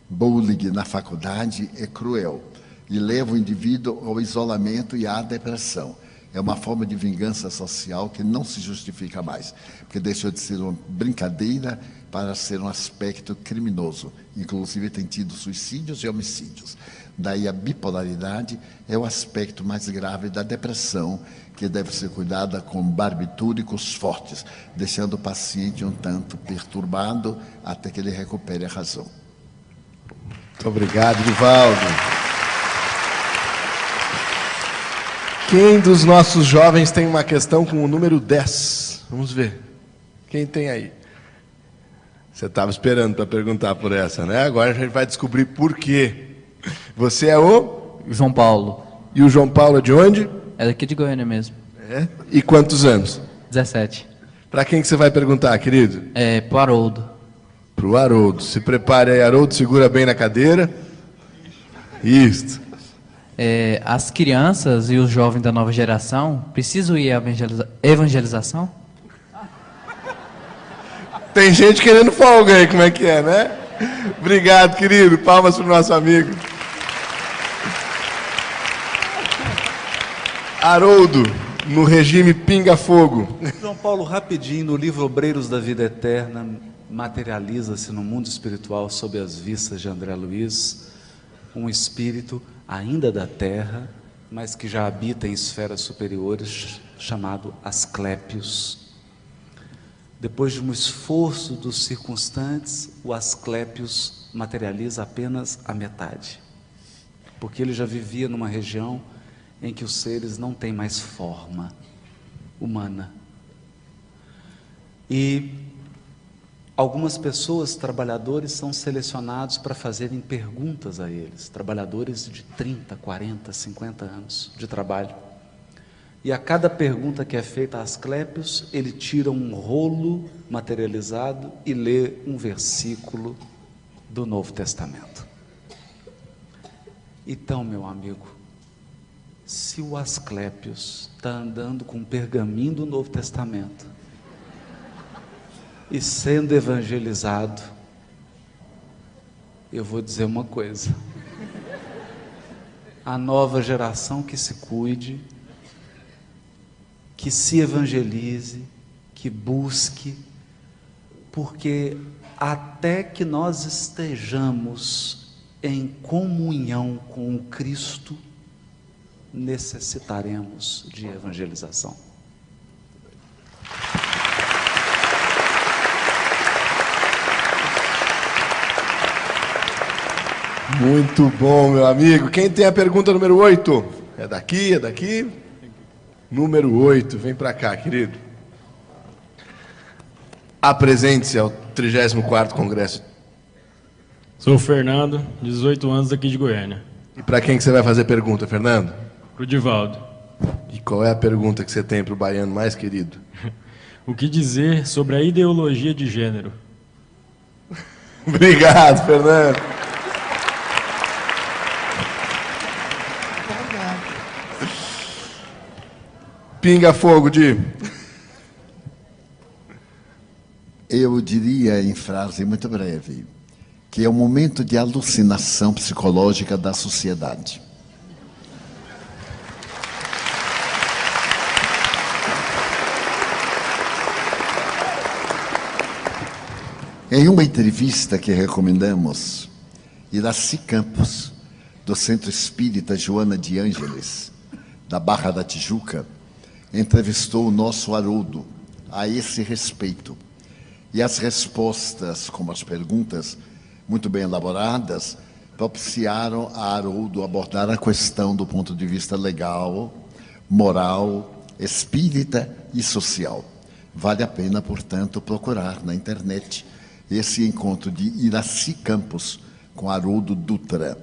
Bullying na faculdade é cruel e leva o indivíduo ao isolamento e à depressão. É uma forma de vingança social que não se justifica mais, porque deixou de ser uma brincadeira para ser um aspecto criminoso. Inclusive tem tido suicídios e homicídios. Daí a bipolaridade é o aspecto mais grave da depressão, que deve ser cuidada com barbitúricos fortes, deixando o paciente um tanto perturbado até que ele recupere a razão. Muito obrigado, Divaldo. Quem dos nossos jovens tem uma questão com o número 10? Vamos ver. Quem tem aí? Você estava esperando para perguntar por essa, né? Agora a gente vai descobrir por quê. Você é o? João Paulo. E o João Paulo é de onde? É daqui de Goiânia mesmo. É? E quantos anos? 17. Para quem que você vai perguntar, querido? É, pro Haroldo. Pro Haroldo. Se prepare aí, Haroldo, segura bem na cadeira. Isso. As crianças e os jovens da nova geração precisam ir à evangelização? Tem gente querendo folga aí, como é que é, né? Obrigado, querido. Palmas pro nosso amigo. Haroldo, no regime pinga-fogo. João Paulo, rapidinho, no livro Obreiros da Vida Eterna, materializa-se no mundo espiritual, sob as vistas de André Luiz, um espírito ainda da Terra, mas que já habita em esferas superiores, chamado Asclépios. Depois de um esforço dos circunstantes, o Asclépios materializa apenas a metade, porque ele já vivia numa região em que os seres não têm mais forma humana. E algumas pessoas, trabalhadores, são selecionados para fazerem perguntas a eles, trabalhadores de 30, 40, 50 anos de trabalho. E a cada pergunta que é feita a Asclépios, ele tira um rolo materializado e lê um versículo do Novo Testamento. Então, meu amigo, se o Asclépios está andando com um pergaminho do Novo Testamento e sendo evangelizado, eu vou dizer uma coisa: a nova geração que se cuide, que se evangelize, que busque, porque até que nós estejamos em comunhão com o Cristo, necessitaremos de evangelização. Muito bom, meu amigo. Quem tem a pergunta número 8? É daqui, é daqui? Número 8, vem para cá, querido. Apresente-se ao 34º Congresso. Sou o Fernando, 18 anos, aqui de Goiânia. E para quem que você vai fazer pergunta, Fernando? Pro Divaldo. E qual é a pergunta que você tem para o baiano mais querido? O que dizer sobre a ideologia de gênero? Obrigado, Fernando. Pinga fogo, Di. Eu diria em frase muito breve que é um momento de alucinação psicológica da sociedade. Em uma entrevista que recomendamos, Iraci Campos, do Centro Espírita Joana de Ângeles, da Barra da Tijuca, entrevistou o nosso Haroldo a esse respeito. E as respostas, como as perguntas, muito bem elaboradas, propiciaram a Haroldo abordar a questão do ponto de vista legal, moral, espírita e social. Vale a pena, portanto, procurar na internet esse encontro de Iraci Campos com Haroldo Dutra.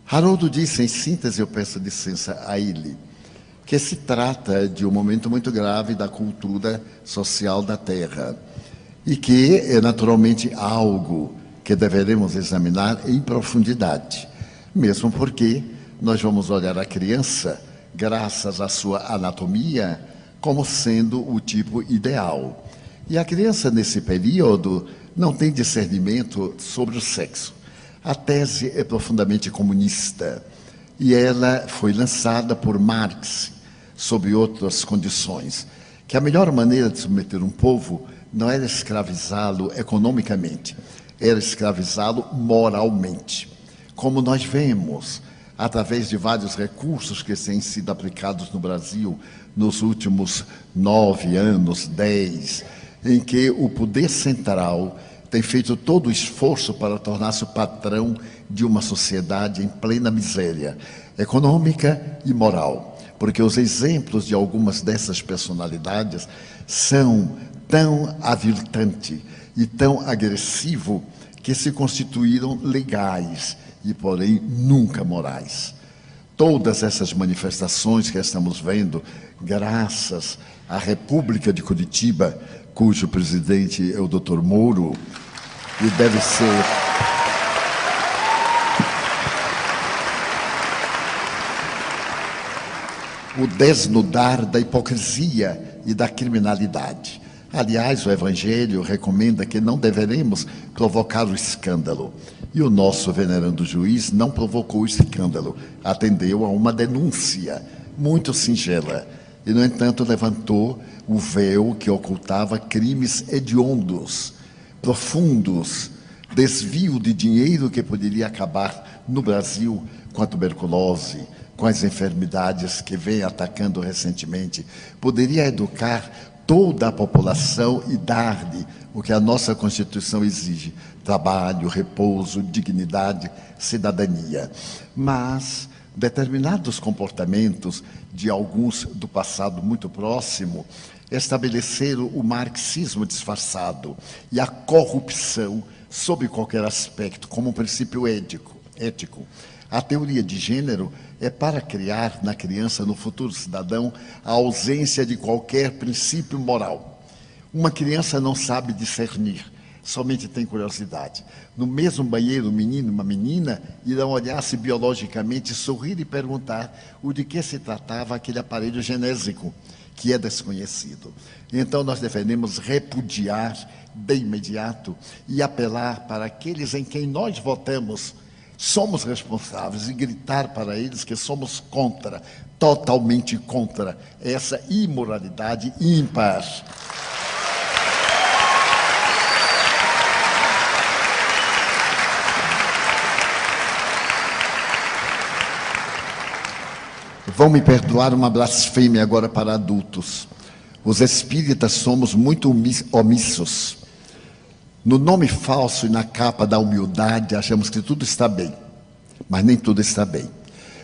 Haroldo disse, em síntese, eu peço licença a ele, que se trata de um momento muito grave da cultura social da Terra e que é naturalmente algo que deveremos examinar em profundidade, mesmo porque nós vamos olhar a criança, graças à sua anatomia, como sendo o tipo ideal. E a criança, nesse período, não tem discernimento sobre o sexo. A tese é profundamente comunista e ela foi lançada por Marx sob outras condições, que a melhor maneira de submeter um povo não era escravizá-lo economicamente, era escravizá-lo moralmente. Como nós vemos, através de vários recursos que têm sido aplicados no Brasil nos últimos 9 anos, 10, em que o poder central tem feito todo o esforço para tornar-se o patrão de uma sociedade em plena miséria econômica e moral. Porque os exemplos de algumas dessas personalidades são tão aviltantes e tão agressivos que se constituíram legais e, porém, nunca morais. Todas essas manifestações que estamos vendo, graças à República de Curitiba, cujo presidente é o Dr. Moro, e deve ser o desnudar da hipocrisia e da criminalidade. Aliás, o Evangelho recomenda que não deveremos provocar o escândalo. E o nosso venerando juiz não provocou o escândalo, atendeu a uma denúncia muito singela. E, no entanto, levantou o véu que ocultava crimes hediondos, profundos, desvio de dinheiro que poderia acabar no Brasil com a tuberculose, com as enfermidades que vem atacando recentemente, poderia educar toda a população e dar-lhe o que a nossa Constituição exige: trabalho, repouso, dignidade, cidadania. Mas determinados comportamentos de alguns do passado muito próximo estabeleceram o marxismo disfarçado e a corrupção sob qualquer aspecto como um princípio ético. A teoria de gênero é para criar na criança, no futuro cidadão, a ausência de qualquer princípio moral. Uma criança não sabe discernir, somente tem curiosidade. No mesmo banheiro, um menino e uma menina irão olhar-se biologicamente, sorrir e perguntar o de que se tratava aquele aparelho genésico, que é desconhecido. Então nós devemos repudiar de imediato e apelar para aqueles em quem nós votamos, somos responsáveis, e gritar para eles que somos contra, totalmente contra, essa imoralidade ímpar. Vão me perdoar uma blasfêmia agora para adultos. Os espíritas somos muito omissos. No nome falso e na capa da humildade, achamos que tudo está bem, mas nem tudo está bem.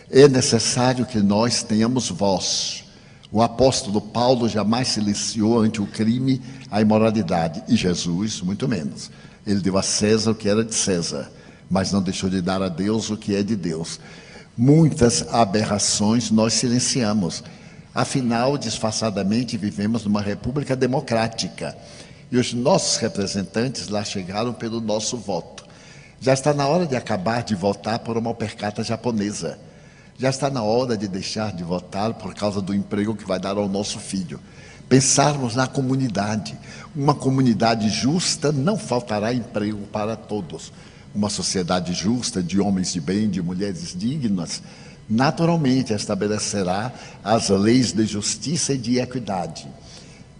É necessário que nós tenhamos voz. O apóstolo Paulo jamais silenciou ante o crime, a imoralidade, e Jesus, muito menos. Ele deu a César o que era de César, mas não deixou de dar a Deus o que é de Deus. Muitas aberrações nós silenciamos. Afinal, disfarçadamente, vivemos numa república democrática. E os nossos representantes lá chegaram pelo nosso voto. Já está na hora de acabar de votar por uma percata japonesa. Já está na hora de deixar de votar por causa do emprego que vai dar ao nosso filho. Pensarmos na comunidade. Uma comunidade justa, não faltará emprego para todos. Uma sociedade justa, de homens de bem, de mulheres dignas, naturalmente estabelecerá as leis de justiça e de equidade.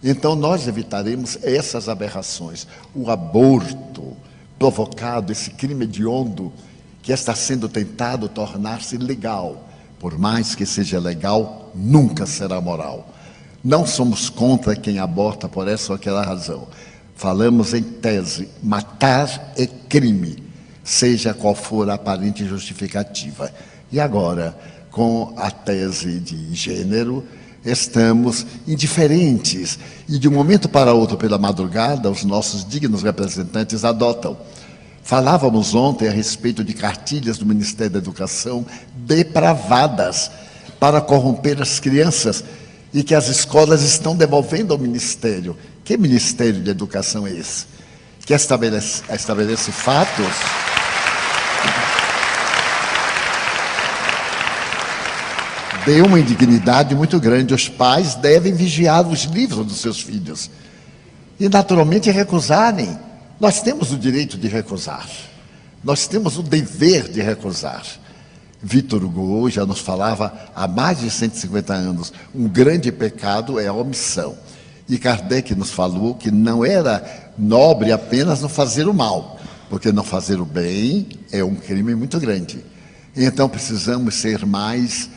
Então nós evitaremos essas aberrações. O aborto provocado, esse crime hediondo que está sendo tentado tornar-se legal, por mais que seja legal, nunca será moral. Não somos contra quem aborta por essa ou aquela razão. Falamos em tese: matar é crime, seja qual for a aparente justificativa. E agora, com a tese de gênero, estamos indiferentes. E de um momento para outro, pela madrugada, os nossos dignos representantes adotam. Falávamos ontem a respeito de cartilhas do Ministério da Educação depravadas para corromper as crianças e que as escolas estão devolvendo ao Ministério. Que Ministério de Educação é esse? Que estabelece fatos? De uma indignidade muito grande. Os pais devem vigiar os livros dos seus filhos e, naturalmente, recusarem. Nós temos o direito de recusar. Nós temos o dever de recusar. Victor Hugo já nos falava há mais de 150 anos, um grande pecado é a omissão. E Kardec nos falou que não era nobre apenas não fazer o mal, porque não fazer o bem é um crime muito grande. Então precisamos ser mais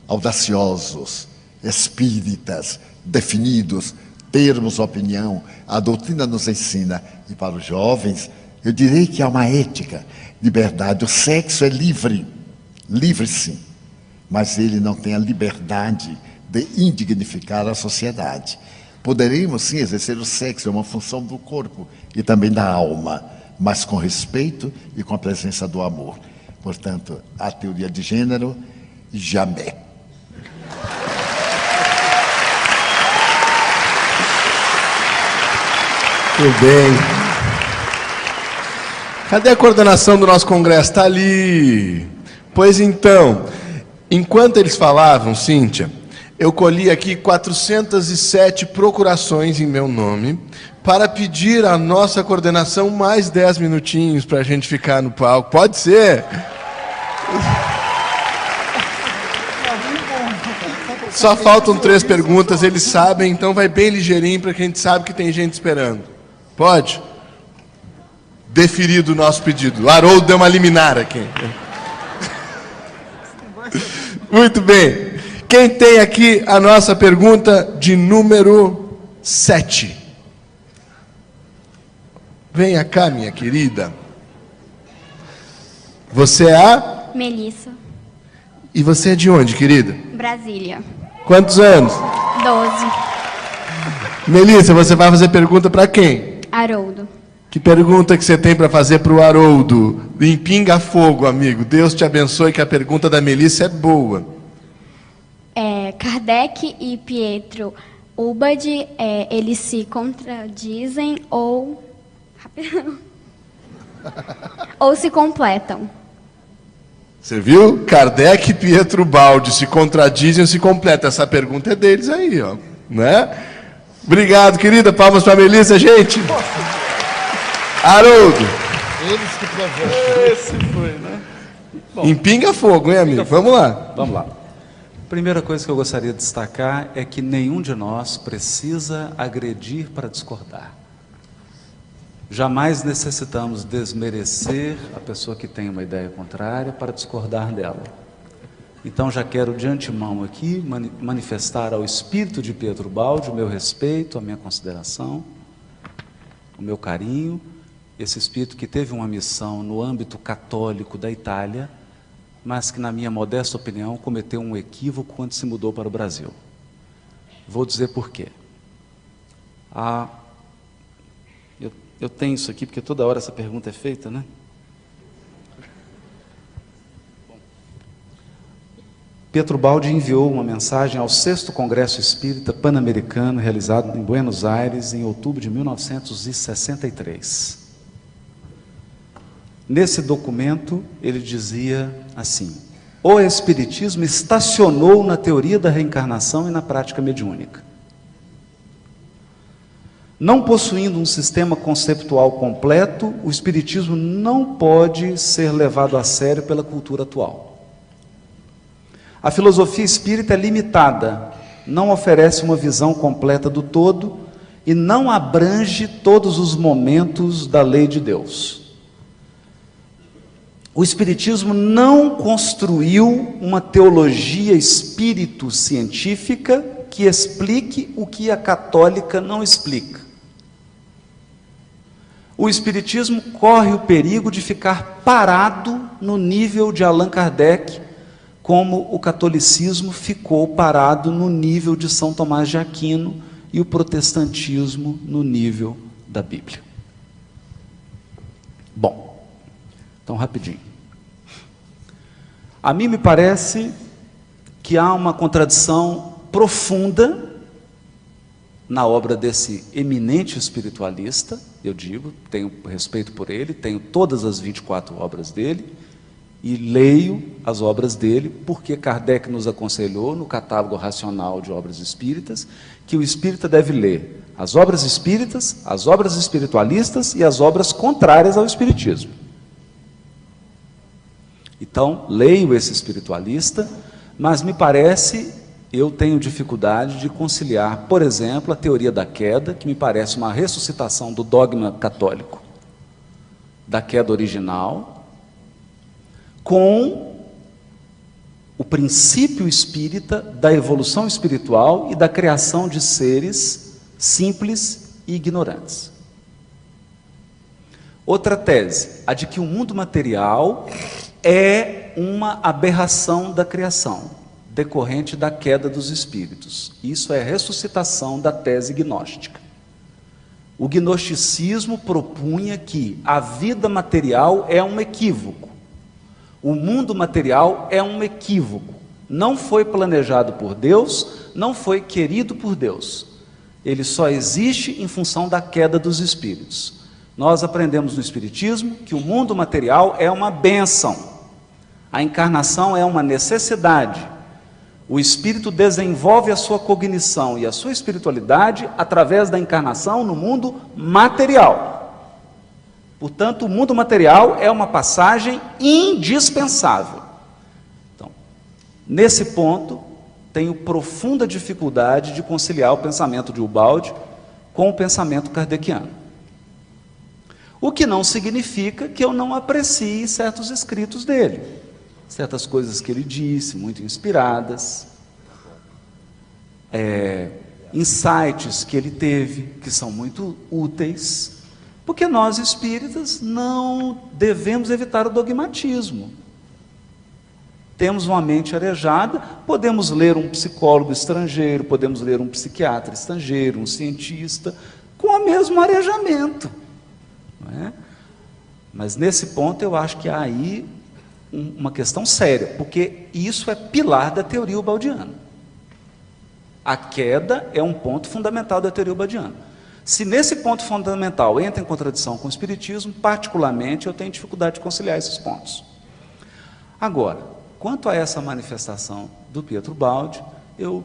audaciosos, espíritas, definidos, termos opinião. A doutrina nos ensina. E para os jovens, eu direi que há uma ética, liberdade. O sexo é livre, livre sim, mas ele não tem a liberdade de indignificar a sociedade. Poderíamos sim exercer o sexo, é uma função do corpo e também da alma, mas com respeito e com a presença do amor. Portanto, a teoria de gênero, jamais. Muito bem. Cadê a coordenação do nosso congresso? Está ali. Pois então, enquanto eles falavam, Cíntia, eu colhi aqui 407 procurações em meu nome para pedir à nossa coordenação mais 10 minutinhos para a gente ficar no palco. Pode ser? Só faltam 3 perguntas, eles sabem, então vai bem ligeirinho para que a gente sabe que tem gente esperando. Pode? Deferido o nosso pedido. O Haroldo deu uma liminar aqui. Muito bem. Quem tem aqui a nossa pergunta de número 7? Venha cá, minha querida. Você é a? Melissa, E você é de onde, querida? Brasília. Quantos anos? 12. Melissa, você vai fazer pergunta para quem? Haroldo. Que pergunta que você tem para fazer para o Haroldo? Em pinga fogo, amigo. Deus te abençoe, que a pergunta da Melissa é boa. Kardec e Pietro Ubad, eles se contradizem ou... ou se completam? Você viu? Kardec e Pietro Baldi se contradizem ou se completam? Essa pergunta é deles aí, ó. Né? Obrigado, querida. Palmas para a Melissa, gente. Haroldo. Eles que provocam. Esse foi, né? Bom, Em pinga fogo, hein, amigo? Vamos lá. vamos lá. Primeira coisa que eu gostaria de destacar é que nenhum de nós precisa agredir para discordar. Jamais necessitamos desmerecer a pessoa que tem uma ideia contrária para discordar dela. Então já quero de antemão aqui manifestar ao espírito de Pietro Baldi o meu respeito, a minha consideração, o meu carinho. Esse espírito que teve uma missão no âmbito católico da Itália, mas que, na minha modesta opinião, cometeu um equívoco quando se mudou para o Brasil. Vou dizer por quê. Eu tenho isso aqui, porque toda hora essa pergunta é feita, né? Pietro Baldi enviou uma mensagem ao 6º Congresso Espírita Pan-Americano, realizado em Buenos Aires, em outubro de 1963. Nesse documento, ele dizia assim: o Espiritismo estacionou na teoria da reencarnação e na prática mediúnica. Não possuindo um sistema conceptual completo, o Espiritismo não pode ser levado a sério pela cultura atual. A filosofia espírita é limitada, não oferece uma visão completa do todo e não abrange todos os momentos da lei de Deus. O Espiritismo não construiu uma teologia espírito-científica que explique o que a católica não explica. O Espiritismo corre o perigo de ficar parado no nível de Allan Kardec, como o catolicismo ficou parado no nível de São Tomás de Aquino e o protestantismo no nível da Bíblia. Bom, então rapidinho. A mim me parece que há uma contradição profunda na obra desse eminente espiritualista. Eu digo, tenho respeito por ele, tenho todas as 24 obras dele e leio as obras dele, porque Kardec nos aconselhou no catálogo racional de obras espíritas que o espírita deve ler as obras espíritas, as obras espiritualistas e as obras contrárias ao espiritismo. Então, leio esse espiritualista, mas me parece, eu tenho dificuldade de conciliar, por exemplo, a teoria da queda, que me parece uma ressuscitação do dogma católico, da queda original, com o princípio espírita da evolução espiritual e da criação de seres simples e ignorantes. Outra tese, a de que o mundo material é uma aberração da criação, decorrente da queda dos espíritos. Isso é a ressuscitação da tese gnóstica. O gnosticismo propunha que a vida material é um equívoco. O mundo material é um equívoco. Não foi planejado por Deus, não foi querido por Deus. Ele só existe em função da queda dos espíritos. Nós aprendemos no Espiritismo que o mundo material é uma bênção. A encarnação é uma necessidade. O espírito desenvolve a sua cognição e a sua espiritualidade através da encarnação no mundo material. Portanto, o mundo material é uma passagem indispensável. Então, nesse ponto, tenho profunda dificuldade de conciliar o pensamento de Ubaldi com o pensamento kardeciano. O que não significa que eu não aprecie certos escritos dele, certas coisas que ele disse, muito inspiradas. insights que ele teve, que são muito úteis, porque nós espíritas não devemos evitar o dogmatismo. Temos uma mente arejada, podemos ler um psicólogo estrangeiro, podemos ler um psiquiatra estrangeiro, um cientista, com o mesmo arejamento, não é? Mas nesse ponto eu acho que há aí uma questão séria, porque isso é pilar da teoria ubaldiana. A queda é um ponto fundamental da teoria ubaldiana. Se nesse ponto fundamental entra em contradição com o espiritismo, particularmente eu tenho dificuldade de conciliar esses pontos. Agora, quanto a essa manifestação do Pietro Baldi, eu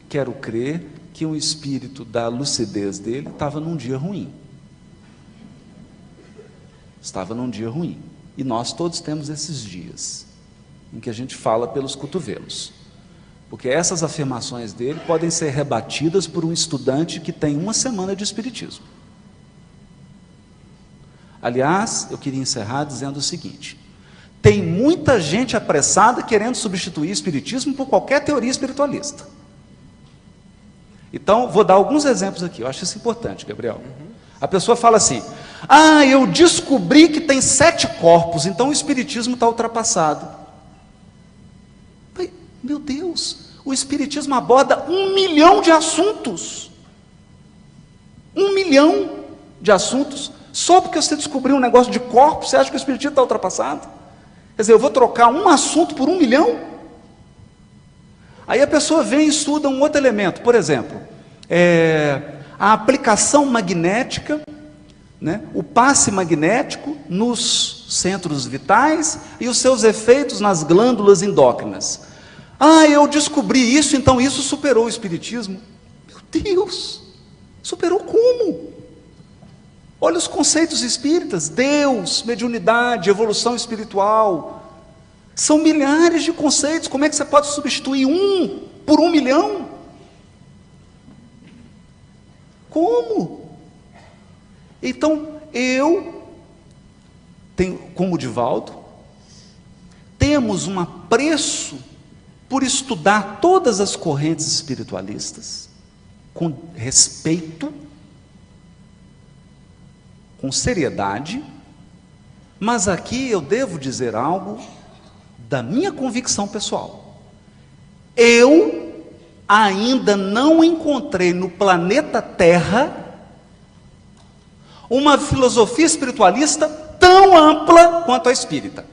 quero crer que o espírito da lucidez dele estava num dia ruim. Estava num dia ruim. E nós todos temos esses dias em que a gente fala pelos cotovelos. Porque essas afirmações dele podem ser rebatidas por um estudante que tem uma semana de espiritismo. Aliás, eu queria encerrar dizendo o seguinte: tem muita gente apressada querendo substituir o espiritismo por qualquer teoria espiritualista. Então, vou dar alguns exemplos aqui, eu acho isso importante, Gabriel. A pessoa fala assim: ah, eu descobri que tem 7 corpos, então o espiritismo está ultrapassado. Meu Deus, o espiritismo aborda 1 milhão de assuntos. 1 milhão de assuntos. Só porque você descobriu um negócio de corpos, você acha que o espiritismo está ultrapassado? Quer dizer, eu vou trocar um assunto por 1 milhão? Aí a pessoa vem e estuda um outro elemento, por exemplo, a aplicação magnética, né, o passe magnético nos centros vitais e os seus efeitos nas glândulas endócrinas. Ah, eu descobri isso, então isso superou o espiritismo. Meu Deus, superou como? Olha os conceitos espíritas: Deus, mediunidade, evolução espiritual. São milhares de conceitos. Como é que você pode substituir um por 1 milhão? Como? Então, eu tenho, como o Divaldo, temos um apreço por estudar todas as correntes espiritualistas, com respeito, com seriedade, mas aqui eu devo dizer algo da minha convicção pessoal. Eu ainda não encontrei no planeta Terra uma filosofia espiritualista tão ampla quanto a espírita.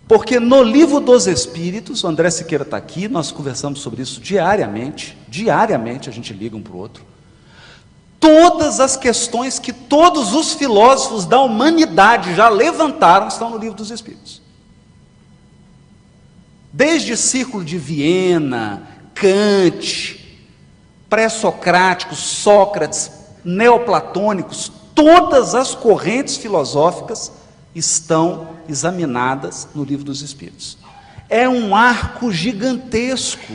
Porque no Livro dos Espíritos, o André Siqueira está aqui, nós conversamos sobre isso diariamente a gente liga um para o outro. Todas as questões que todos os filósofos da humanidade já levantaram estão no Livro dos Espíritos. Desde Círculo de Viena, Kant, pré-socráticos, Sócrates, neoplatônicos, todas as correntes filosóficas estão examinadas no Livro dos Espíritos. É um arco gigantesco.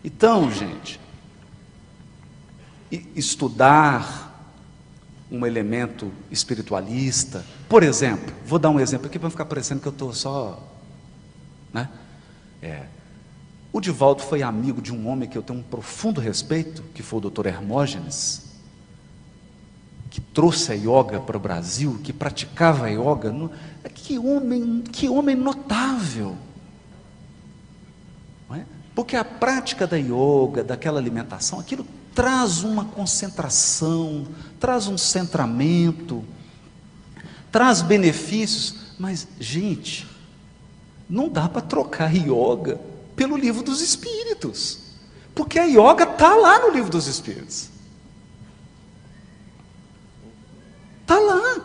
Então, gente, estudar um elemento espiritualista, por exemplo, vou dar um exemplo aqui para não ficar parecendo que eu estou só, né? O Divaldo foi amigo de um homem que eu tenho um profundo respeito, que foi o Dr. Hermógenes, que trouxe a yoga para o Brasil, que praticava a yoga. Que homem notável, não é? Porque a prática da yoga, daquela alimentação, aquilo traz uma concentração, traz um centramento, traz benefícios. Mas, gente, não dá para trocar yoga pelo Livro dos Espíritos, porque a yoga está lá no Livro dos Espíritos. Está lá.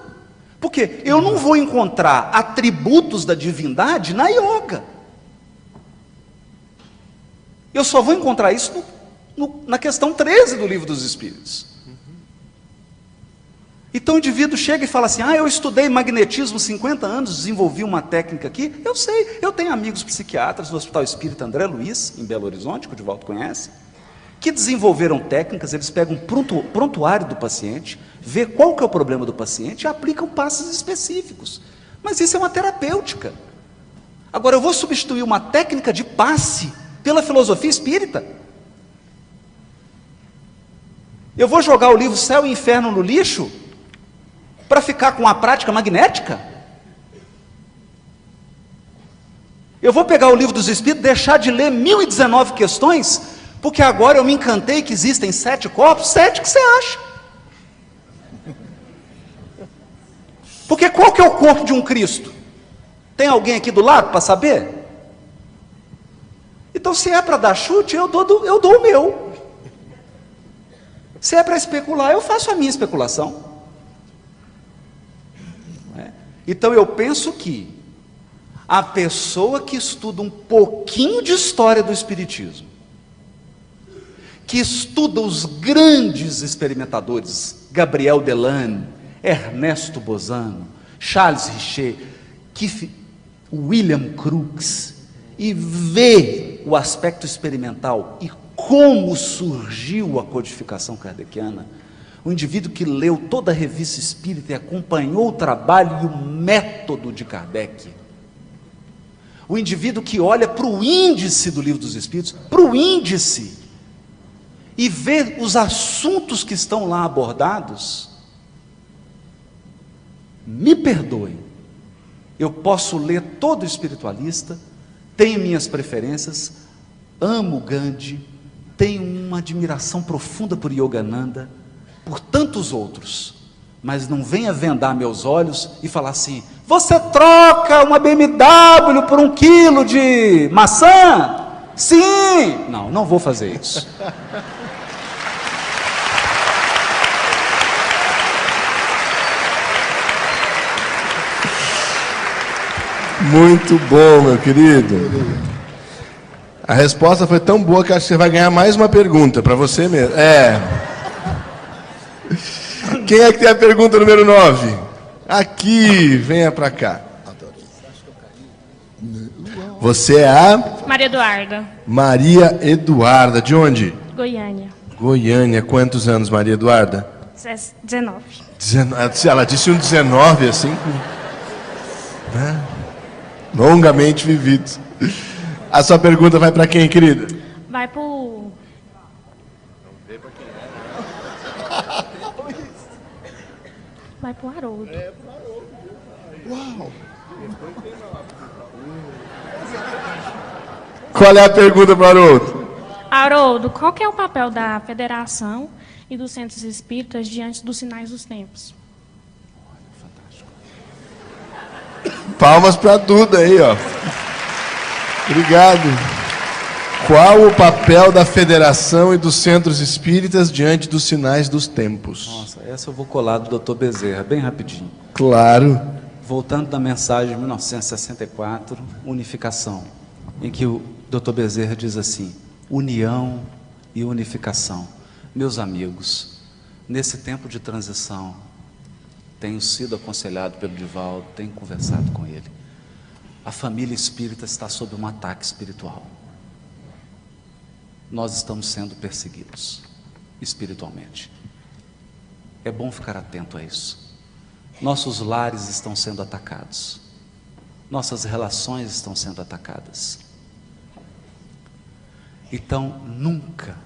Porque eu não vou encontrar atributos da divindade na yoga. Eu só vou encontrar isso na questão 13 do Livro dos Espíritos. Então o indivíduo chega e fala assim: ah, eu estudei magnetismo 50 anos, desenvolvi uma técnica aqui. Eu sei, eu tenho amigos psiquiatras no Hospital Espírita André Luiz, em Belo Horizonte, que o Divaldo conhece, que desenvolveram técnicas. Eles pegam um prontuário do paciente, vê qual que é o problema do paciente e aplicam passes específicos. Mas isso é uma terapêutica. Agora, eu vou substituir uma técnica de passe pela filosofia espírita. Eu vou jogar o livro Céu e Inferno no lixo para ficar com a prática magnética? Eu vou pegar o livro dos Espíritos, deixar de ler 1019 questões, porque agora eu me encantei que existem 7 corpos? 7 que você acha? Porque qual que é o corpo de um Cristo? Tem alguém aqui do lado para saber? Então, se é para dar chute, eu dou o meu. Se é para especular, eu faço a minha especulação. Não é? Então, eu penso que a pessoa que estuda um pouquinho de história do Espiritismo, que estuda os grandes experimentadores, Gabriel Delane, Ernesto Bozano, Charles Richer, William Crookes, e vê o aspecto experimental e como surgiu a codificação kardeciana, o indivíduo que leu toda a revista espírita e acompanhou o trabalho e o método de Kardec, o indivíduo que olha para o índice do Livro dos Espíritos, para o índice, e vê os assuntos que estão lá abordados, me perdoem, eu posso ler todo espiritualista, tenho minhas preferências, amo Gandhi, tenho uma admiração profunda por Yogananda, por tantos outros, mas não venha vendar meus olhos e falar assim: você troca uma BMW por 1 quilo de maçã? Sim! Não vou fazer isso. Muito bom, meu querido. A resposta foi tão boa que acho que você vai ganhar mais uma pergunta para você mesmo. Quem é que tem a pergunta número 9? Aqui, venha para cá. Você é a? Maria Eduarda. Maria Eduarda. De onde? Goiânia. Goiânia. Quantos anos, Maria Eduarda? 19. Ela disse um 19, assim, né? Longamente vividos. A sua pergunta vai para quem, querida? Vai pro... Vai pro Haroldo. Uau! Qual é a pergunta para o Haroldo? Haroldo, qual que é o papel da federação e dos centros espíritas diante dos sinais dos tempos? Palmas para a Duda aí, ó. Obrigado. Qual o papel da federação e dos centros espíritas diante dos sinais dos tempos? Nossa, essa eu vou colar do Dr. Bezerra, bem rapidinho. Claro. Voltando da mensagem de 1964, Unificação, em que o Dr. Bezerra diz assim: união e unificação. Meus amigos, nesse tempo de transição, tenho sido aconselhado pelo Divaldo, tenho conversado com ele. A família espírita está sob um ataque espiritual. Nós estamos sendo perseguidos espiritualmente. É bom ficar atento a isso. Nossos lares estão sendo atacados. Nossas relações estão sendo atacadas. Então, nunca,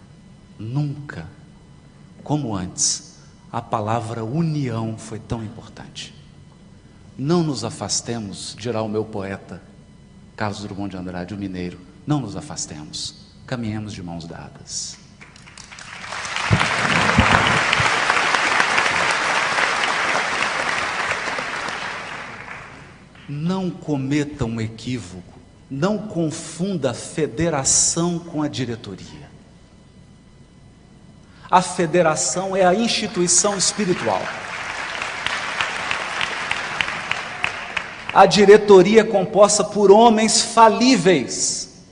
como antes, a palavra união foi tão importante. Não nos afastemos, dirá o meu poeta Carlos Drummond de Andrade, o mineiro. Não nos afastemos, caminhemos de mãos dadas. Não cometa um equívoco, não confunda a federação com a diretoria. A federação é a instituição espiritual. A diretoria é composta por homens falíveis.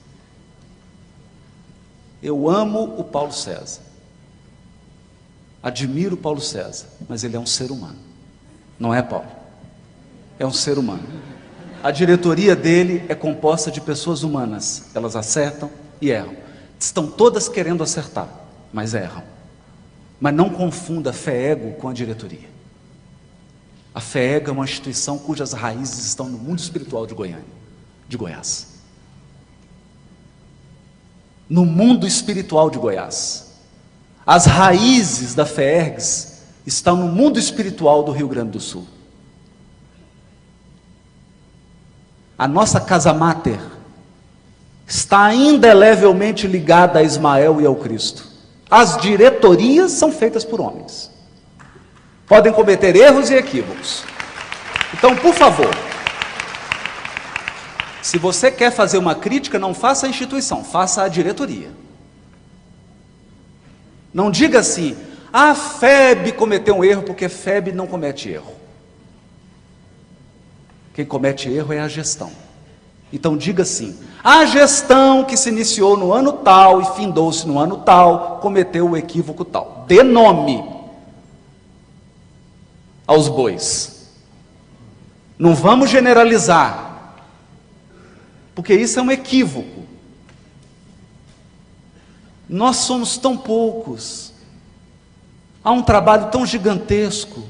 Eu amo o Paulo César. Admiro o Paulo César, mas ele é um ser humano. Não é, Paulo? É um ser humano. A diretoria dele é composta de pessoas humanas. Elas acertam e erram. Estão todas querendo acertar, mas erram. Mas não confunda a FEEGO com a diretoria. A FEEGO é uma instituição cujas raízes estão no mundo espiritual de Goiânia, de Goiás. no mundo espiritual de Goiás. As raízes da FEERGS estão no mundo espiritual do Rio Grande do Sul. A nossa casa máter está indelevelmente ligada a Ismael e ao Cristo. As diretorias são feitas por homens. Podem cometer erros e equívocos. Então, por favor, se você quer fazer uma crítica, não faça a instituição, faça a diretoria. Não diga assim, a FEB cometeu um erro, porque FEB não comete erro. Quem comete erro é a gestão. Então diga assim, a gestão que se iniciou no ano tal e findou-se no ano tal, cometeu o equívoco tal. Dê nome aos bois. Não vamos generalizar, porque isso é um equívoco. Nós somos tão poucos, há um trabalho tão gigantesco,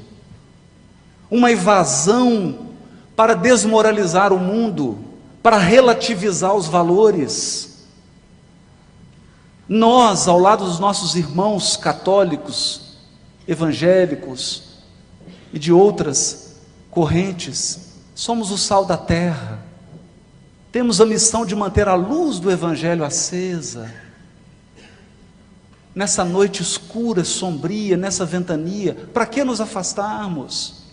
uma evasão para desmoralizar o mundo, para relativizar os valores. Nós, ao lado dos nossos irmãos católicos, evangélicos e de outras correntes, somos o sal da terra. Temos a missão de manter a luz do Evangelho acesa. Nessa noite escura, sombria, nessa ventania, para que nos afastarmos?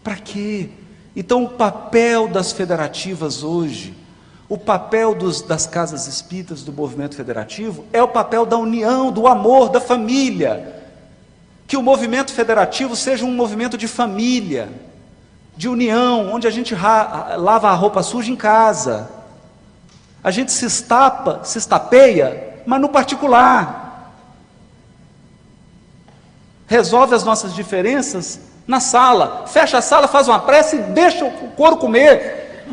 Para quê? Então o papel das federativas hoje, o papel das casas espíritas do movimento federativo, é o papel da união, do amor, da família. Que o movimento federativo seja um movimento de família, de união, onde a gente lava a roupa suja em casa, a gente se estapeia, mas no particular. Resolve as nossas diferenças na sala, fecha a sala, faz uma prece e deixa o couro comer.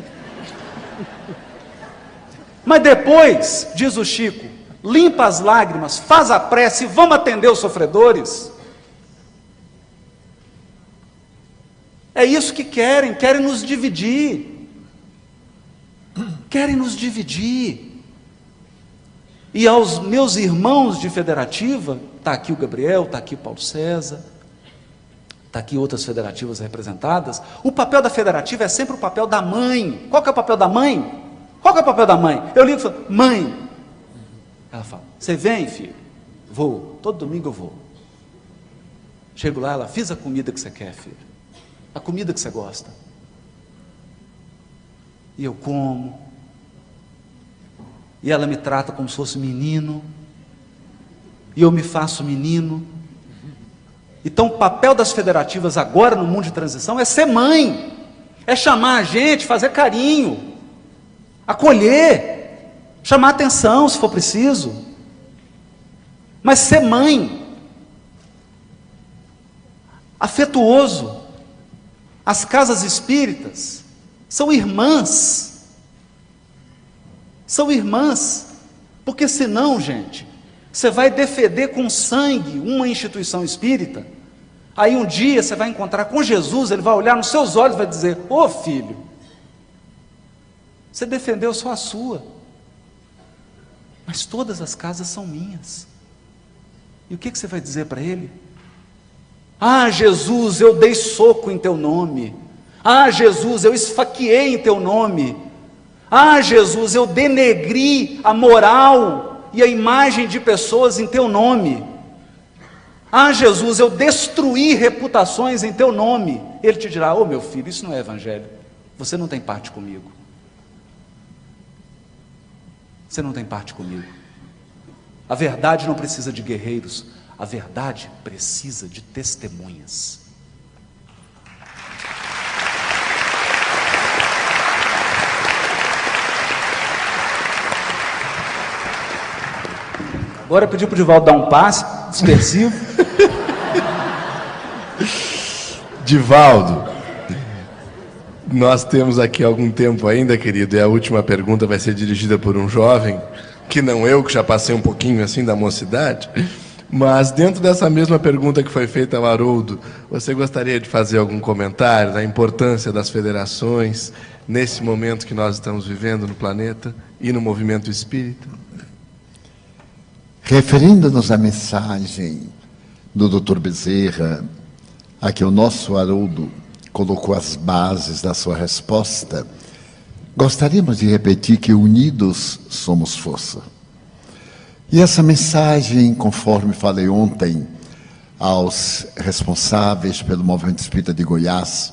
Mas depois, diz o Chico, limpa as lágrimas, faz a prece e vamos atender os sofredores. É isso que querem nos dividir. Querem nos dividir. E aos meus irmãos de federativa, está aqui o Gabriel, está aqui o Paulo César, está aqui outras federativas representadas, o papel da federativa é sempre o papel da mãe. Qual que é o papel da mãe? Qual que é o papel da mãe? Eu ligo e falo, mãe. Ela fala, você vem, filho? Vou, todo domingo eu vou. Chego lá, ela, fiz a comida que você quer, filho. A comida que você gosta. E eu como. E ela me trata como se fosse menino, e eu me faço menino. Então o papel das federativas agora no mundo de transição é ser mãe, é chamar a gente, fazer carinho, acolher, chamar atenção se for preciso, mas ser mãe, afetuoso. As casas espíritas são irmãs, porque senão, gente, você vai defender com sangue uma instituição espírita, aí um dia você vai encontrar com Jesus, ele vai olhar nos seus olhos e vai dizer, ô filho, você defendeu só a sua, mas todas as casas são minhas. E o que você vai dizer para ele? Ah, Jesus, eu dei soco em teu nome. Ah, Jesus, eu esfaqueei em teu nome. Ah, Jesus, eu denegri a moral e a imagem de pessoas em teu nome. Ah, Jesus, eu destruí reputações em teu nome. Ele te dirá, ô meu filho, isso não é evangelho. Você não tem parte comigo. Você não tem parte comigo. A verdade não precisa de guerreiros. A verdade precisa de testemunhas. Agora eu pedi para o Divaldo dar um passe dispersivo. Divaldo, nós temos aqui algum tempo ainda, querido, e a última pergunta vai ser dirigida por um jovem, que não eu, que já passei um pouquinho assim da mocidade, mas dentro dessa mesma pergunta que foi feita ao Haroldo, você gostaria de fazer algum comentário da importância das federações nesse momento que nós estamos vivendo no planeta e no movimento espírita? Referindo-nos à mensagem do Dr. Bezerra, a que o nosso Haroldo colocou as bases da sua resposta, gostaríamos de repetir que unidos somos força. E essa mensagem, conforme falei ontem aos responsáveis pelo Movimento Espírita de Goiás,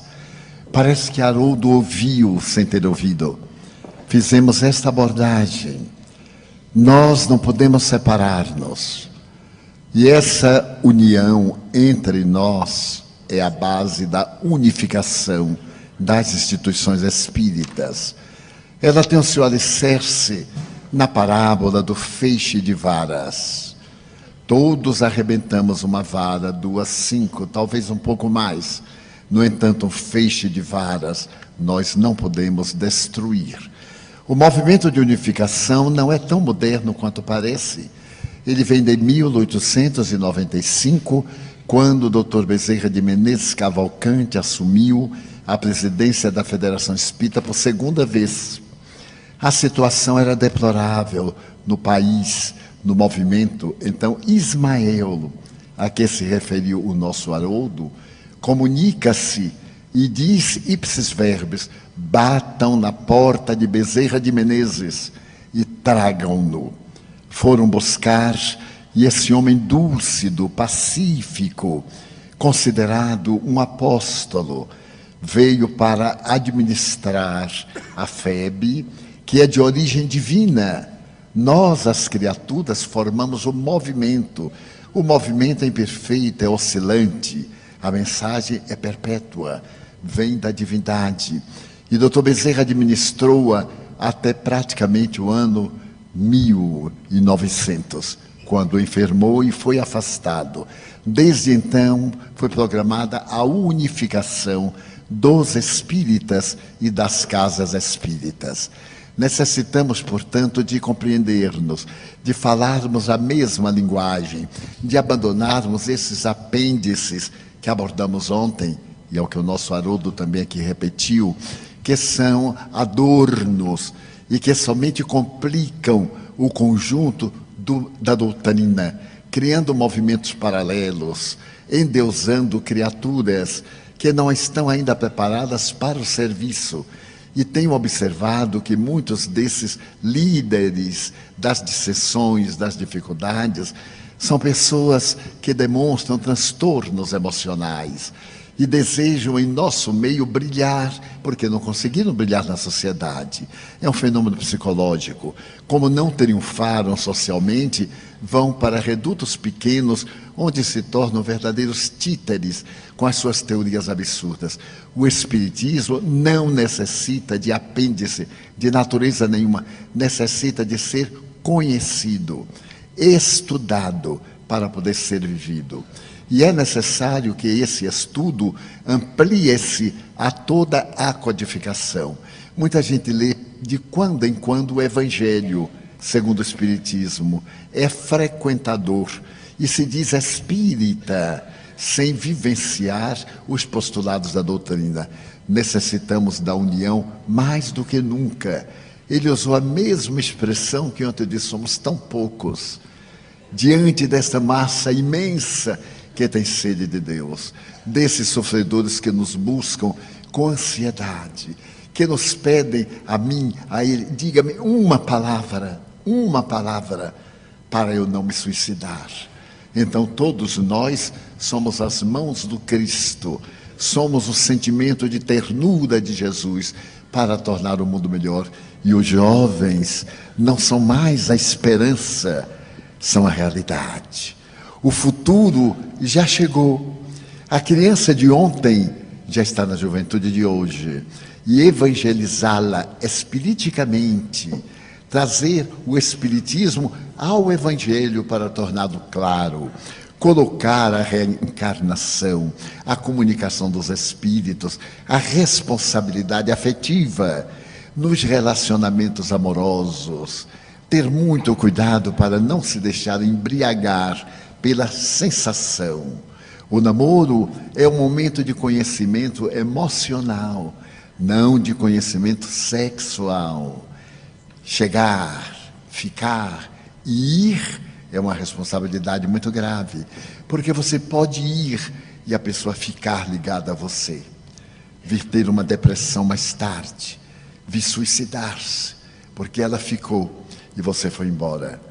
parece que Haroldo ouviu sem ter ouvido. Fizemos esta abordagem. Nós não podemos separar-nos. E essa união entre nós é a base da unificação das instituições espíritas. Ela tem o seu alicerce na parábola do feixe de varas. Todos arrebentamos uma vara, 2, 5, talvez um pouco mais. No entanto, um feixe de varas nós não podemos destruir. O movimento de unificação não é tão moderno quanto parece. Ele vem de 1895, quando o Dr. Bezerra de Menezes Cavalcante assumiu a presidência da Federação Espírita por segunda vez. A situação era deplorável no país, no movimento. Então, Ismael, a que se referiu o nosso Haroldo, comunica-se e diz ipsis verbis: batam na porta de Bezerra de Menezes e tragam-no. Foram buscar, e esse homem dúlcido, pacífico, considerado um apóstolo, veio para administrar a FEB, que é de origem divina. Nós, as criaturas, formamos o movimento. O movimento é imperfeito, é oscilante. A mensagem é perpétua, vem da divindade. E Dr. Bezerra administrou-a até praticamente o ano 1900, quando enfermou e foi afastado. Desde então, foi programada a unificação dos espíritas e das casas espíritas. Necessitamos, portanto, de compreender-nos, de falarmos a mesma linguagem, de abandonarmos esses apêndices que abordamos ontem, e é o que o nosso Haroldo também aqui repetiu, que são adornos e que somente complicam o conjunto da doutrina, criando movimentos paralelos, endeusando criaturas que não estão ainda preparadas para o serviço. E tenho observado que muitos desses líderes das dissensões, das dificuldades, são pessoas que demonstram transtornos emocionais e desejam em nosso meio brilhar, porque não conseguiram brilhar na sociedade. É um fenômeno psicológico. Como não triunfaram socialmente, vão para redutos pequenos, onde se tornam verdadeiros títeres com as suas teorias absurdas. O Espiritismo não necessita de apêndice, de natureza nenhuma, necessita de ser conhecido, estudado, para poder ser vivido. E é necessário que esse estudo amplie-se a toda a codificação. Muita gente lê de quando em quando o Evangelho, segundo o Espiritismo, é frequentador e se diz espírita, sem vivenciar os postulados da doutrina. Necessitamos da união mais do que nunca. Ele usou a mesma expressão que ontem eu disse: somos tão poucos diante desta massa imensa que tem sede de Deus, desses sofredores que nos buscam com ansiedade, que nos pedem a mim, a ele: diga-me uma palavra para eu não me suicidar. Então todos nós somos as mãos do Cristo, somos o sentimento de ternura de Jesus para tornar o mundo melhor. E os jovens não são mais a esperança, são a realidade. O futuro já chegou. A criança de ontem já está na juventude de hoje. E evangelizá-la espiriticamente, trazer o espiritismo ao evangelho para torná-lo claro, colocar a reencarnação, a comunicação dos espíritos, a responsabilidade afetiva nos relacionamentos amorosos, ter muito cuidado para não se deixar embriagar pela sensação. O namoro é um momento de conhecimento emocional, não de conhecimento sexual. Chegar, ficar e ir é uma responsabilidade muito grave, porque você pode ir e a pessoa ficar ligada a você, vir ter uma depressão mais tarde, vir suicidar-se, porque ela ficou e você foi embora.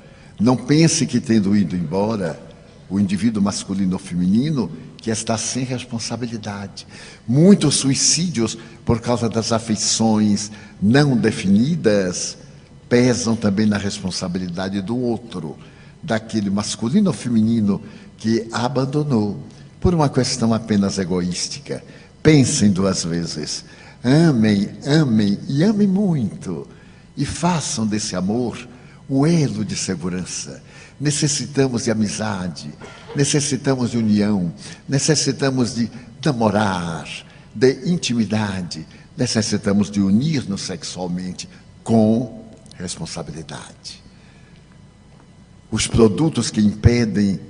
Não pense que tendo ido embora, o indivíduo masculino ou feminino, que está sem responsabilidade. Muitos suicídios, por causa das afeições não definidas, pesam também na responsabilidade do outro, daquele masculino ou feminino que abandonou por uma questão apenas egoística. Pensem 2 vezes. Amem, amem e amem muito. E façam desse amor um elo de segurança. Necessitamos de amizade, necessitamos de união, necessitamos de namorar, de intimidade, necessitamos de unir-nos sexualmente com responsabilidade. Os produtos que impedem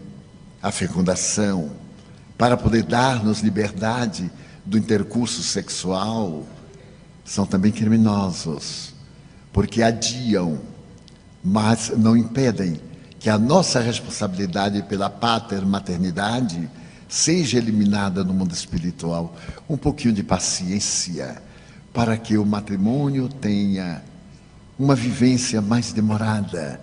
a fecundação, para poder dar-nos liberdade do intercurso sexual, são também criminosos, porque adiam, mas não impedem que a nossa responsabilidade pela paternidade seja eliminada no mundo espiritual. Um pouquinho de paciência, para que o matrimônio tenha uma vivência mais demorada,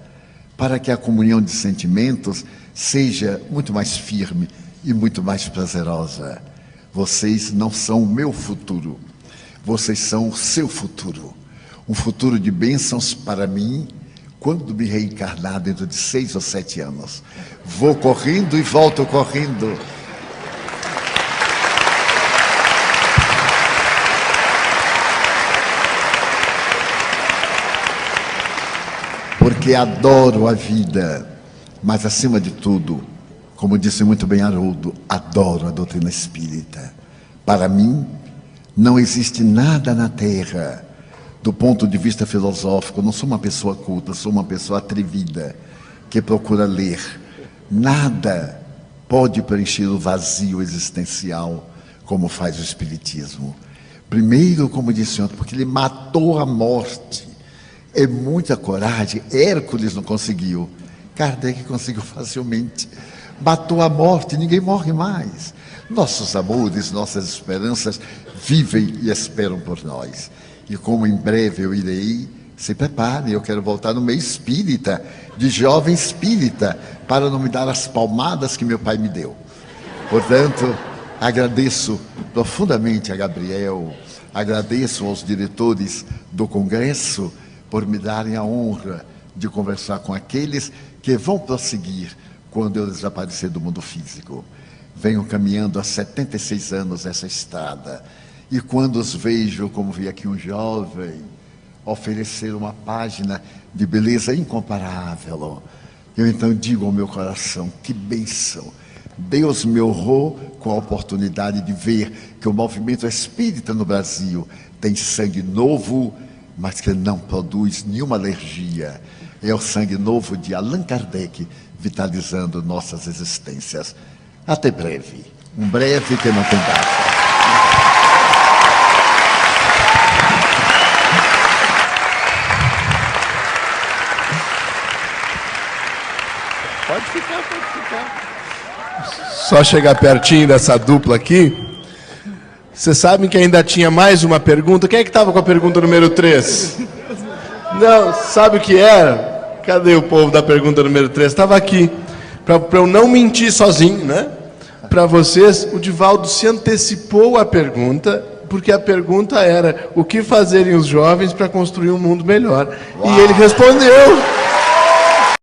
para que a comunhão de sentimentos seja muito mais firme e muito mais prazerosa. Vocês não são o meu futuro, vocês são o seu futuro. Um futuro de bênçãos para mim, quando me reencarnar dentro de 6 ou 7 anos. Vou correndo e volto correndo. Porque adoro a vida, mas acima de tudo, como disse muito bem Haroldo, adoro a doutrina espírita. Para mim, não existe nada na Terra, do ponto de vista filosófico, não sou uma pessoa culta, sou uma pessoa atrevida, que procura ler. Nada pode preencher o vazio existencial como faz o Espiritismo. Primeiro, como disse ontem, porque ele matou a morte. É muita coragem. Hércules não conseguiu, Kardec conseguiu facilmente. Matou a morte, ninguém morre mais. Nossos amores, nossas esperanças vivem e esperam por nós. E como em breve eu irei, se preparem, eu quero voltar no meio espírita, de jovem espírita, para não me dar as palmadas que meu pai me deu. Portanto, agradeço profundamente a Gabriel, agradeço aos diretores do Congresso por me darem a honra de conversar com aqueles que vão prosseguir quando eu desaparecer do mundo físico. Venho caminhando há 76 anos essa estrada. E quando os vejo, como vi aqui um jovem, oferecer uma página de beleza incomparável, eu então digo ao meu coração, que bênção. Deus me honrou com a oportunidade de ver que o movimento espírita no Brasil tem sangue novo, mas que não produz nenhuma alergia. É o sangue novo de Allan Kardec, vitalizando nossas existências. Até breve. Um breve que não tem data. Pode ficar, pode ficar. Só chegar pertinho dessa dupla aqui. Vocês sabem que ainda tinha mais uma pergunta? Quem é que estava com a pergunta número 3? Não, sabe o que era? Cadê o povo da pergunta número 3? Estava aqui. Para eu não mentir sozinho, né? Para vocês, o Divaldo se antecipou à pergunta, porque a pergunta era: o que fazerem os jovens para construir um mundo melhor? Uau. E ele respondeu.